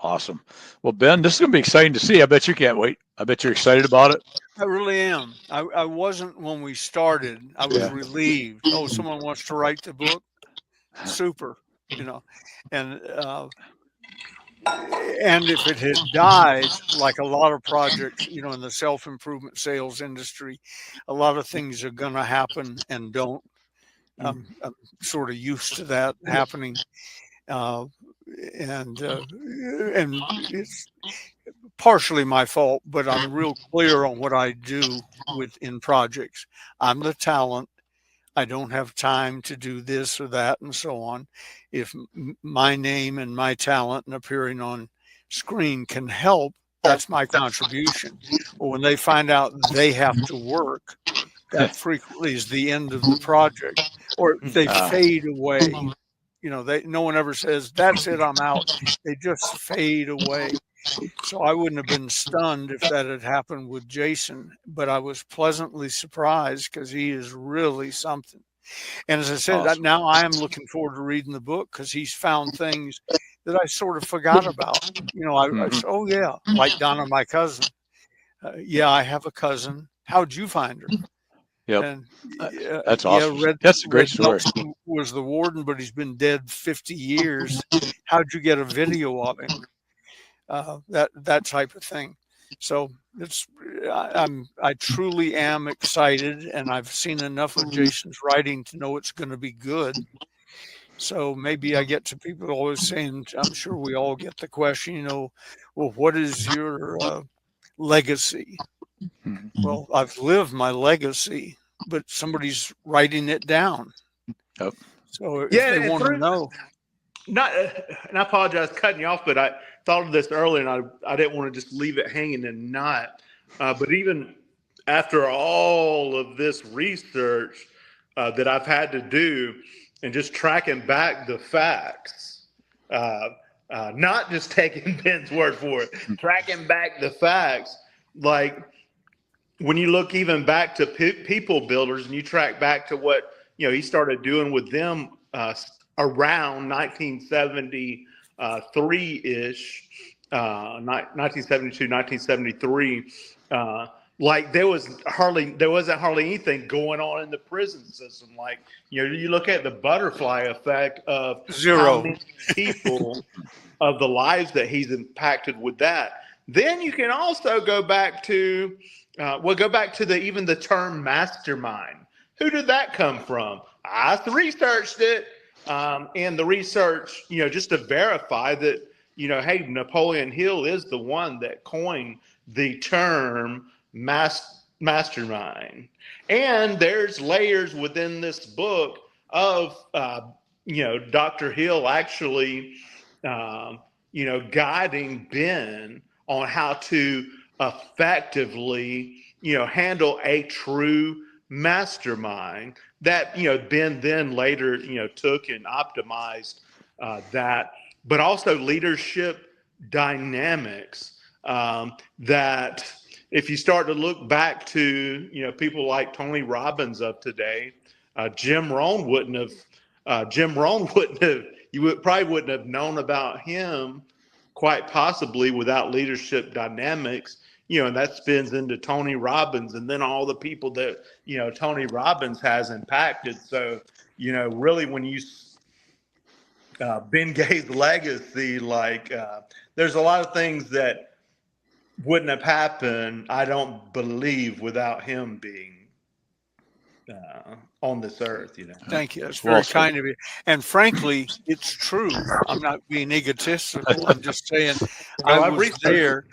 Awesome. Well, Ben, this is going to be exciting to see. I bet you can't wait. I bet you're excited about it. I really am. I wasn't when we started. I was relieved. Oh, someone wants to write the book. Super, and if it had died, like a lot of projects, in the self-improvement sales industry, a lot of things are going to happen and don't. I'm sort of used to that happening. And it's partially my fault, but I'm real clear on what I do in projects. I'm the talent. I don't have time to do this or that and so on. If my name and my talent and appearing on screen can help, that's my contribution. But when they find out they have to work, that frequently is the end of the project, or they fade away. You know, no one ever says, "That's it, I'm out." They just fade away. So I wouldn't have been stunned if that had happened with Jason, but I was pleasantly surprised because he is really something. And as I said, Awesome. now I am looking forward to reading the book because he's found things that I sort of forgot about. You know, I said, oh yeah, like Donna, my cousin. Yeah, I have a cousin. How'd you find her? Yep. And That's awesome. yeah, That's a great story. Nelson was the warden, but he's been dead 50 years. How'd you get a video of him? That type of thing. So I truly am excited, and I've seen enough of Jason's writing to know it's going to be good. So maybe I get to people always saying, I'm sure we all get the question, you know, well, what is your legacy? Well, I've lived my legacy, but somebody's writing it down. Yep. So if they want to know. And I apologize cutting you off, but I thought of this earlier, and I didn't want to just leave it hanging and not. But even after all of this research that I've had to do, and just tracking back the facts, not just taking Ben's word for it, tracking back the facts, like when you look even back to people builders, and you track back to what he started doing with them around 1973-ish, 1972, 1973, like there wasn't hardly anything going on in the prison system. Like, you look at the butterfly effect of zero how many people of the lives that he's impacted with that. Then you can also go back to, even the term mastermind. Who did that come from? I researched it. And the research, just to verify that, hey, Napoleon Hill is the one that coined the term mastermind. And there's layers within this book of, Dr. Hill actually, guiding Ben on how to effectively, handle a true mastermind that Ben then later took and optimized that, but also leadership dynamics that if you start to look back to people like Tony Robbins of today, Jim Rohn wouldn't have probably wouldn't have known about him quite possibly without leadership dynamics. And that spins into Tony Robbins and then all the people that, Tony Robbins has impacted. So, really when you, Ben Gay's legacy, like there's a lot of things that wouldn't have happened, I don't believe, without him being on this earth, Thank you. That's very kind of you. And frankly, it's true. I'm not being egotistical. I'm just saying I was there.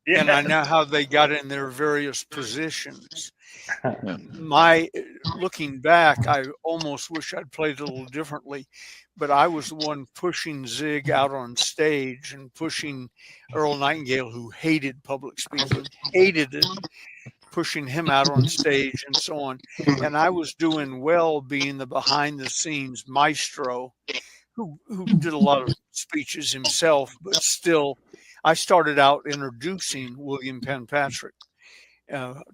Yeah. And I know how they got in their various positions. Looking back, I almost wish I'd played a little differently, but I was the one pushing Zig out on stage and pushing Earl Nightingale, who hated public speaking, hated it, pushing him out on stage and so on. And I was doing well being the behind the scenes maestro who did a lot of speeches himself, but still I started out introducing William Penpatrick,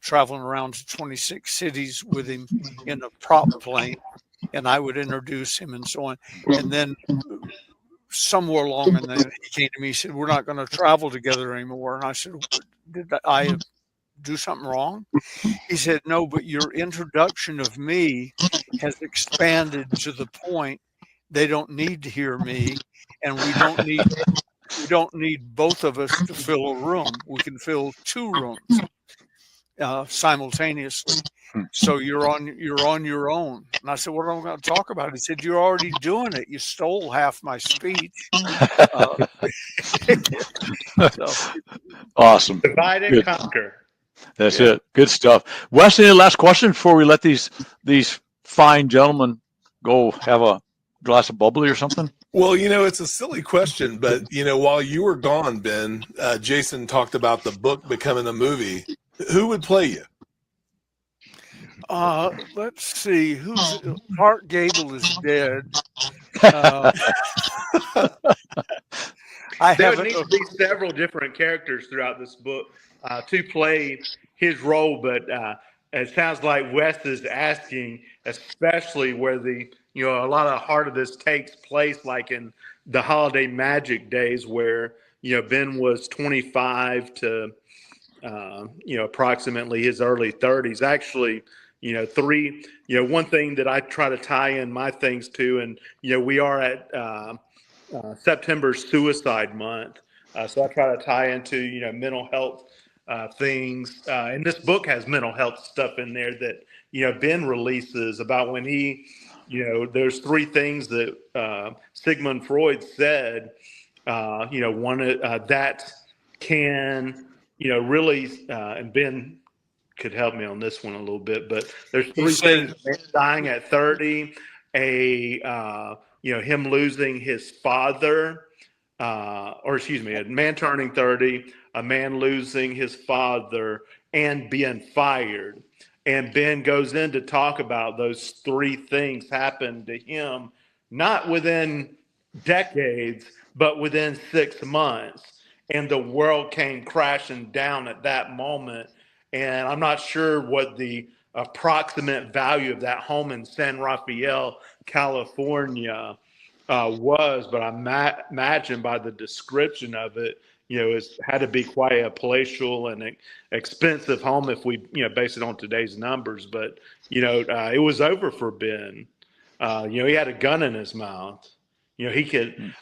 traveling around to 26 cities with him in a prop plane, and I would introduce him and so on. And then somewhere along in there, he came to me, he said, "We're not going to travel together anymore." And I said, "Did I do something wrong?" He said, "No, but your introduction of me has expanded to the point they don't need to hear me, and we don't need both of us to fill a room. We can fill two rooms simultaneously. So you're on your own." And I said, "What am I going to talk about?" He said, "You're already doing it. You stole half my speech." Awesome. Divide and conquer. That's it. Good stuff. Wes, any last question before we let these fine gentlemen go have a glass of bubbly or something? Well, it's a silly question, but while you were gone, Ben, Jason talked about the book becoming a movie. Who would play you? Let's see. Who's Clark Gable is dead. Uh, I There would haven't. need to be several different characters throughout this book to play his role, but it sounds like Wes is asking, especially where a lot of heart of this takes place, like in the holiday magic days, where Ben was 25 to approximately his early 30s. Actually, one thing that I try to tie in my things to, and we are at September Suicide Month, so I try to tie into mental health things, and this book has mental health stuff in there that Ben releases about when he, there's three things that Sigmund Freud said, one that can really, and Ben could help me on this one a little bit, but there's three things: dying at 30, him losing his father, or excuse me, a man turning 30, a man losing his father, and being fired. And Ben goes in to talk about those three things happened to him, not within decades, but within 6 months. And the world came crashing down at that moment. And I'm not sure what the approximate value of that home in San Rafael, California was, but I imagine by the description of it, it's had to be quite a palatial and expensive home if we, base it on today's numbers. But, it was over for Ben. He had a gun in his mouth. He could,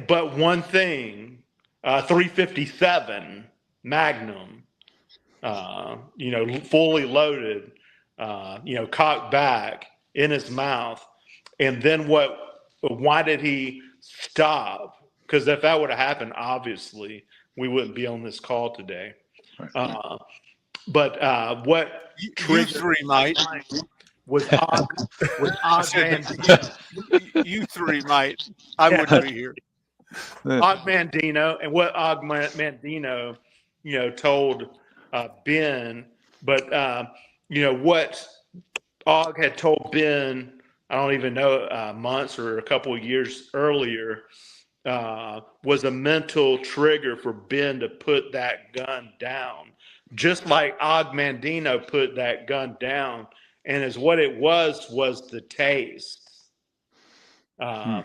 but one thing, 357 Magnum, fully loaded, cocked back in his mouth. And then why did he stop? Because if that would have happened, obviously we wouldn't be on this call today. But what You three might. was Og Mandino. You three might. I wouldn't be here. Og Mandino, and what Og Mandino, told Ben, but what Og had told Ben, I don't even know, months or a couple of years earlier, was a mental trigger for Ben to put that gun down, just like Og Mandino put that gun down. And as what it was the taste. So,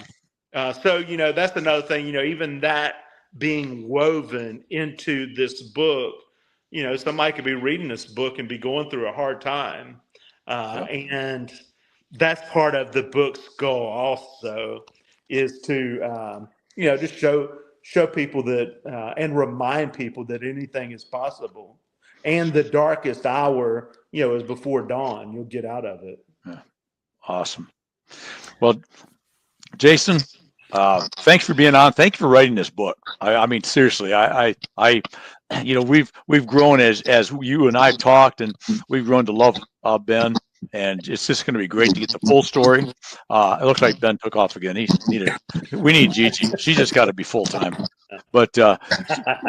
that's another thing, even that being woven into this book, somebody could be reading this book and be going through a hard time. And that's part of the book's goal also, is to, just show people that, and remind people that anything is possible. And the darkest hour, is before dawn. You'll get out of it. Yeah. Awesome. Well, Jason, thanks for being on. Thank you for writing this book. I mean, seriously, we've grown as you and I talked, and we've grown to love Ben, and it's just going to be great to get the full story. It looks like Ben took off again. We need Gigi. She's just got to be full time. But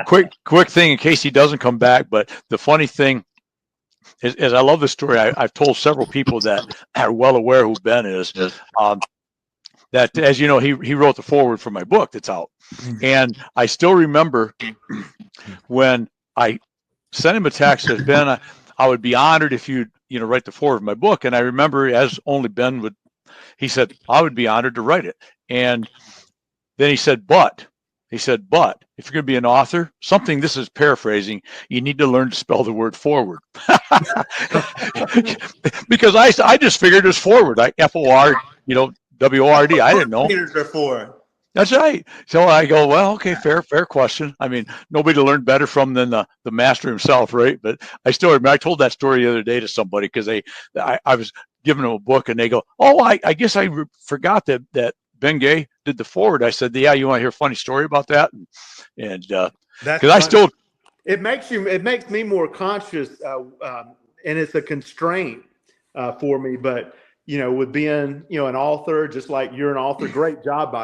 quick thing in case he doesn't come back. But the funny thing is I love this story. I've told several people that are well aware who Ben is. That, as you know, he wrote the foreword for my book that's out. And I still remember when I sent him a text that, Ben, I would be honored if you'd write the foreword of my book. And I remember, as only Ben would, he said, I would be honored to write it. And then he said, but if you're going to be an author, this is paraphrasing, you need to learn to spell the word forward. Because I just figured it was forward, like F-O-R, W-O-R-D. I didn't know. Leaders are for. That's right. So I go, well, okay, fair question. I mean, nobody to learn better from than the master himself, right? But I still remember, I told that story the other day to somebody because I was giving them a book and they go, oh, I guess I forgot that Ben Gay did the forward. I said, yeah, you want to hear a funny story about that? And because I still, it makes me more conscious, and it's a constraint for me, but with being, an author, just like you're an author, great job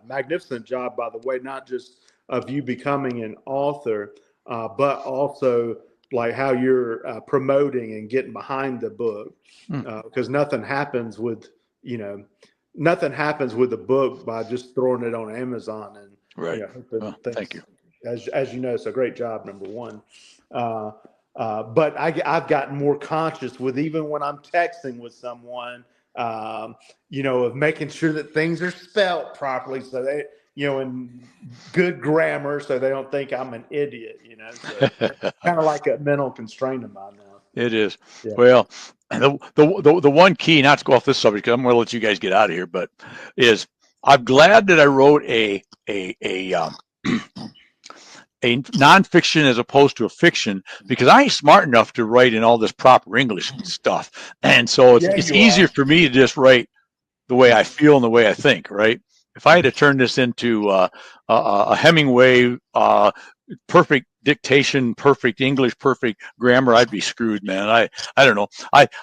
magnificent job, by the way, not just of you becoming an author, but also like how you're promoting and getting behind the book, because nothing happens with the book by just throwing it on Amazon and Right. hoping Thank you. As you know, it's a great job. Number one. But I've gotten more conscious with even when I'm texting with someone, of making sure that things are spelled properly, so they, in good grammar, so they don't think I'm an idiot. So kind of like a mental constraint of mine now. It is. Yeah. Well, the one key, not to go off this subject, 'cause I'm going to let you guys get out of here, but is I'm glad that I wrote a nonfiction as opposed to a fiction, because I ain't smart enough to write in all this proper English and stuff. And so it's easier for me to just write the way I feel and the way I think, right? If I had to turn this into a Hemingway, perfect dictation, perfect English, perfect grammar, I'd be screwed, man. I don't know.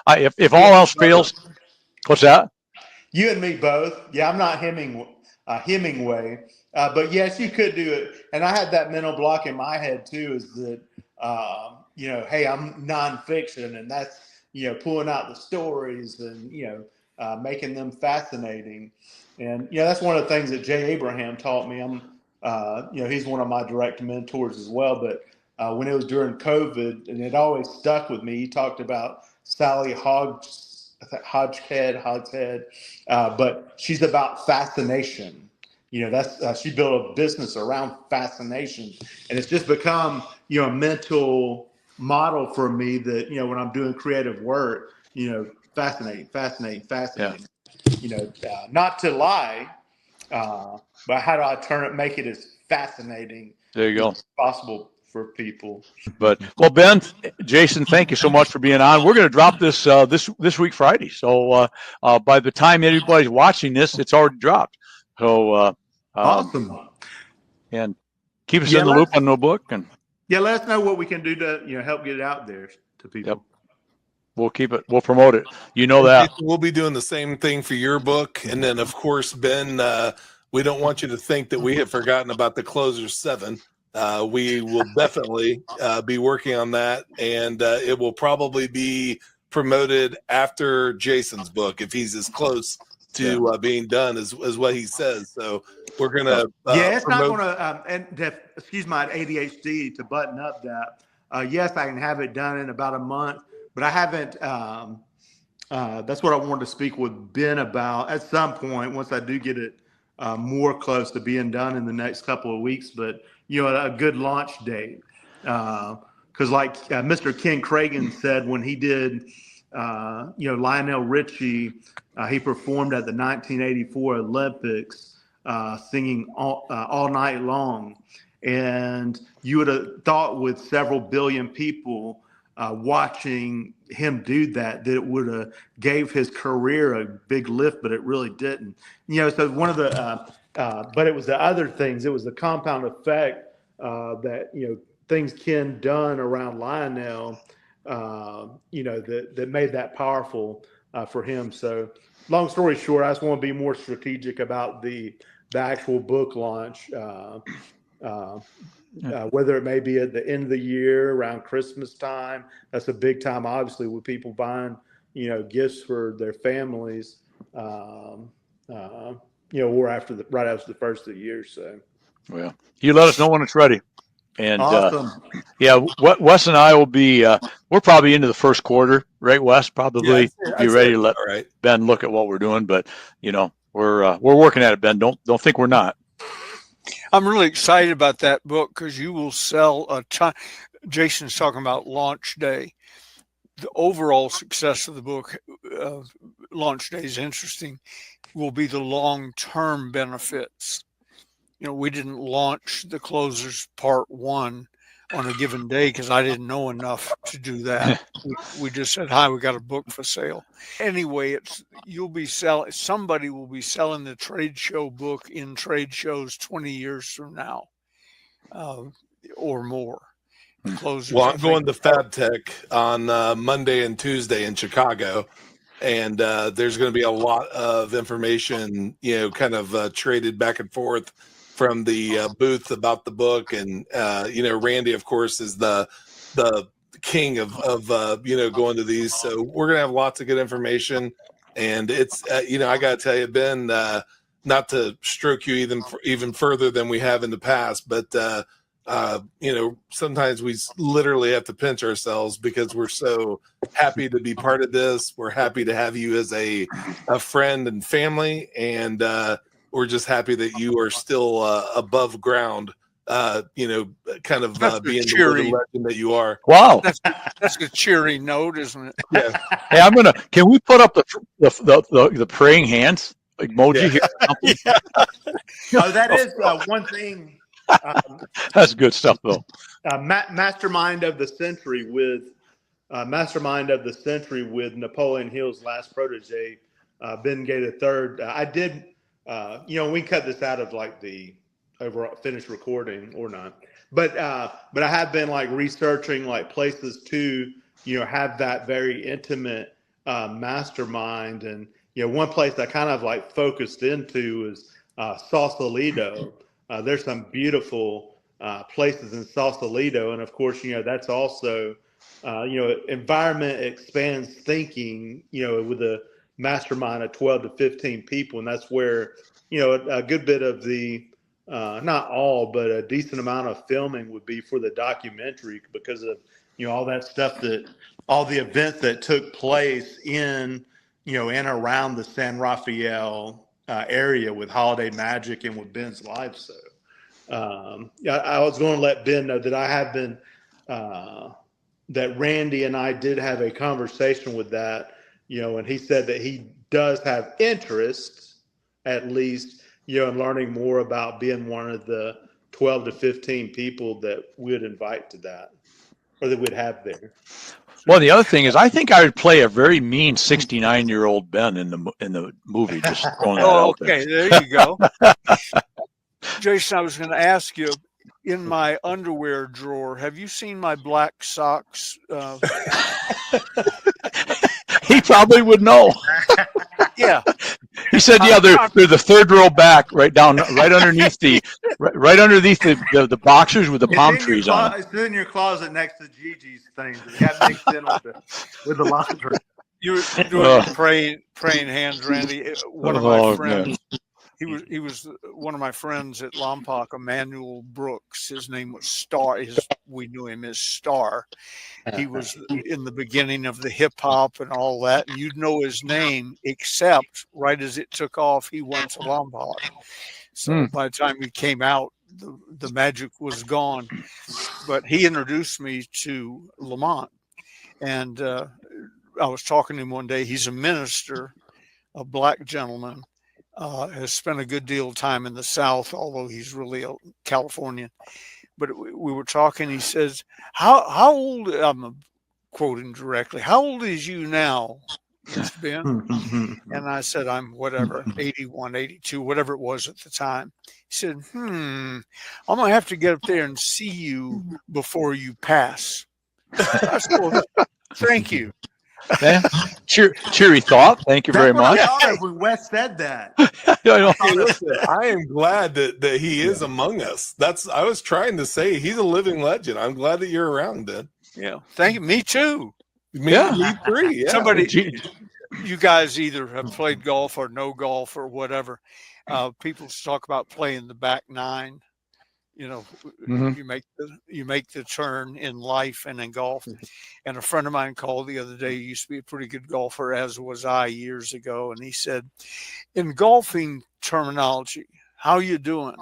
If all else fails, what's that? You and me both. Yeah, I'm not Hemingway, but yes, you could do it. And I had that mental block in my head too, is that hey, I'm nonfiction, and that's pulling out the stories and making them fascinating. And that's one of the things that Jay Abraham taught me. He's one of my direct mentors as well. But when it was during COVID, and it always stuck with me, he talked about Sally Hogshead, but she's about fascination. That's she built a business around fascination, and it's just become a mental model for me that when I'm doing creative work, fascinating. Yeah. Not to lie, but how do I make it as fascinating there you go as possible for people? But well, Ben, Jason, thank you so much for being on. We're going to drop this this week Friday, so by the time anybody's watching this, it's already dropped. So awesome, and keep us in the loop on the book, and let us know what we can do to help get it out there to people. Yep. We'll promote it. That we'll be doing the same thing for your book, and then of course, Ben, we don't want you to think that we have forgotten about the Closer 7. We will definitely be working on that, and it will probably be promoted after Jason's book if he's as close to being done as what he says. So we're gonna it's not gonna excuse my ADHD to button up that. Yes, I can have it done in about a month, but I haven't. That's what I wanted to speak with Ben about at some point once I do get it more close to being done in the next couple of weeks. But a good launch date, because like Mr. Ken Cragen said when he did, Lionel Richie, he performed at the 1984 Olympics, singing all night long, and you would have thought with several billion people watching him do that it would have gave his career a big lift, but it really didn't. So one of the but it was the other things. It was the compound effect that things Ken done around Lionel, that made that powerful for him. So, long story short, I just want to be more strategic about the actual book launch. Whether it may be at the end of the year, around Christmas time. That's a big time, obviously, with people buying, gifts for their families. Or right after the first of the year. So, well, you let us know when it's ready. And awesome. Wes and I will be. We're probably into the first quarter, right, Wes? Probably be ready to let Ben look at what we're doing. But we're working at it, Ben. Don't think we're not. I'm really excited about that book because you will sell a ton. Jason's talking about launch day. The overall success of the book, launch day is interesting, will be the long-term benefits. We didn't launch the Closers Part 1 on a given day because I didn't know enough to do that. We just said, hi, we got a book for sale. Anyway, somebody will be selling the trade show book in trade shows 20 years from now, or more. Well, I'm going to FabTech on Monday and Tuesday in Chicago, and there's going to be a lot of information, kind of traded back and forth from the booth about the book. And Randy, of course, is the king of going to these. So we're gonna have lots of good information, and it's I gotta tell you, Ben, not to stroke you even further than we have in the past, but sometimes we literally have to pinch ourselves because we're so happy to be part of this. We're happy to have you as a friend and family, and we're just happy that you are still above ground. Kind of being the legend that you are. Wow, that's a cheery note, isn't it? Yeah. Hey, can we put up the praying hands emoji here? Yeah. Oh, that is one thing. That's good stuff, though. Mastermind of the century with Napoleon Hill's last protege, Ben Gay III. I did, we cut this out of like the overall finished recording or not, but I have been like researching like places to have that very intimate mastermind, and one place I kind of like focused into is Sausalito. There's some beautiful places in Sausalito, and of course, that's also, environment expands thinking, with a mastermind of 12 to 15 people, and that's where, a good bit of the, not all, but a decent amount of filming would be for the documentary because of, all that stuff all the events that took place in, and around the San Rafael area with Holiday Magic and with Ben's life. So I was going to let Ben know that I have been, that Randy and I did have a conversation with that, and he said that he does have interest, at least, in learning more about being one of the 12 to 15 people that we would invite to that, or that we'd have there. Well, the other thing is, I think I would play a very mean 69-year-old Ben in the movie. Just throwing that out there. Okay, there you go. Jason, I was going to ask you, in my underwear drawer, have you seen my black socks? He probably would know. Yeah. He said, "Yeah, they're the third row back, right underneath the boxers with the palm trees on them." It's in your closet next to Gigi's things. It got mixed in with the laundry. You were doing praying hands, Randy. One of my friends. Man. He was one of my friends at Lompoc, Emmanuel Brooks. His name was Star. We knew him as Star. He was in the beginning of the hip hop and all that. And you'd know his name, except right as it took off, he went to Lompoc. So by the time he came out, the magic was gone. But he introduced me to Lamont. And I was talking to him one day. He's a minister, a black gentleman. Has spent a good deal of time in the South, although he's really a Californian. But we were talking. He says, "How old?" I'm quoting directly. "How old is you now, Mr. Ben?" And I said, "I'm whatever, 81, 82, whatever it was at the time." He said, I'm gonna have to get up there and see you before you pass. I said, "Well, thank you." Yeah. Cheery thought. Thank you very much. When Wes said that. Listen, I am glad that he is among us. I was trying to say he's a living legend. I'm glad that you're around, Ben. Yeah. Thank you. Me too. Me three. Yeah. Somebody, you guys either have played golf or no golf or whatever. People talk about playing the back nine. You make the turn in life and in golf. And a friend of mine called the other day. He used to be a pretty good golfer, as was I years ago. And he said, in golfing terminology, how you doing?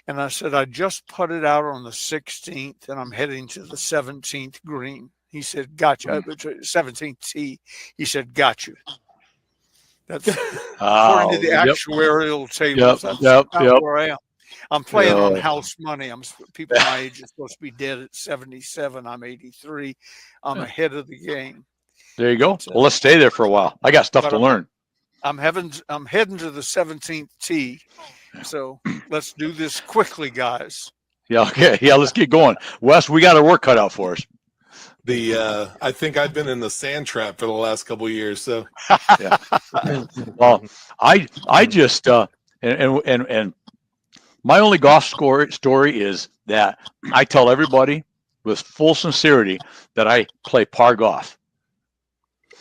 And I said, I just putted out on the 16th and I'm heading to the 17th green. He said, gotcha. 17th tee. He said, got you. That's according to the actuarial tables. That's where I am. I'm playing on house money. People my age are supposed to be dead at 77. I'm 83. I'm ahead of the game. There you go. Well, let's stay there for a while. I got stuff to learn. I'm heading to the 17th tee. So let's do this quickly, guys. Yeah. Okay. Yeah. Let's get going. Wes, we got our work cut out for us. I think I've been in the sand trap for the last couple of years. So, yeah. Well, I just and my only golf story is that I tell everybody with full sincerity that I play par golf.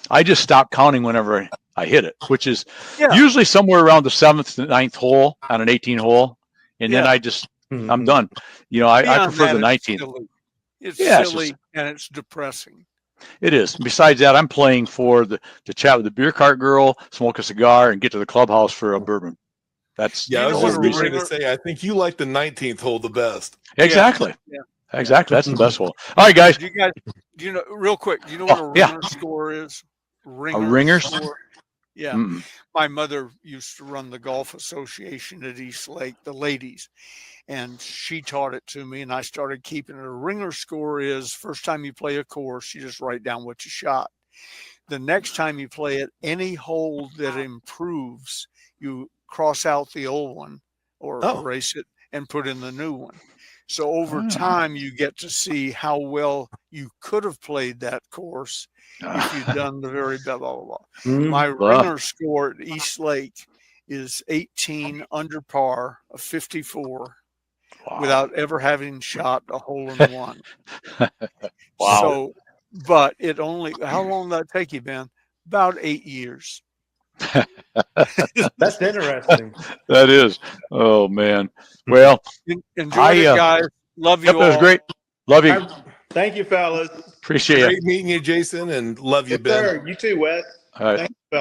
I just stop counting whenever I hit it, which is usually somewhere around the 7th to 9th hole on an 18 hole. And then I'm done. You know, I prefer the 19th. It's silly and it's depressing. It is. Besides that, I'm playing for to chat with the beer cart girl, smoke a cigar, and get to the clubhouse for a bourbon. That's I was just reason. going to say, I think you like the 19th hole the best. Exactly. Exactly. That's the best hole. All right, guys. Do you know, real quick, do you know what a ringer score is? A ringer score? Yeah. Mm-mm. My mother used to run the golf association at East Lake, the ladies, and she taught it to me, and I started keeping it. A ringer score is first time you play a course, you just write down what you shot. The next time you play it, any hole that improves, you cross out the old one or erase it and put in the new one. So over time, you get to see how well you could have played that course if you'd done the very blah, blah, blah. My ringer score at East Lake is 18 under par of 54 without ever having shot a hole in one. Wow. So, but it only, how long did that take you, Ben? About 8 years. That's interesting. That is. Oh, man. Well, enjoy it, guys. Love you all. That was great. Love you. Thank you, fellas. Appreciate it. Great meeting you, Jason, and love you, Ben. Sir. You too, Wes. All right. Thank you, fellas.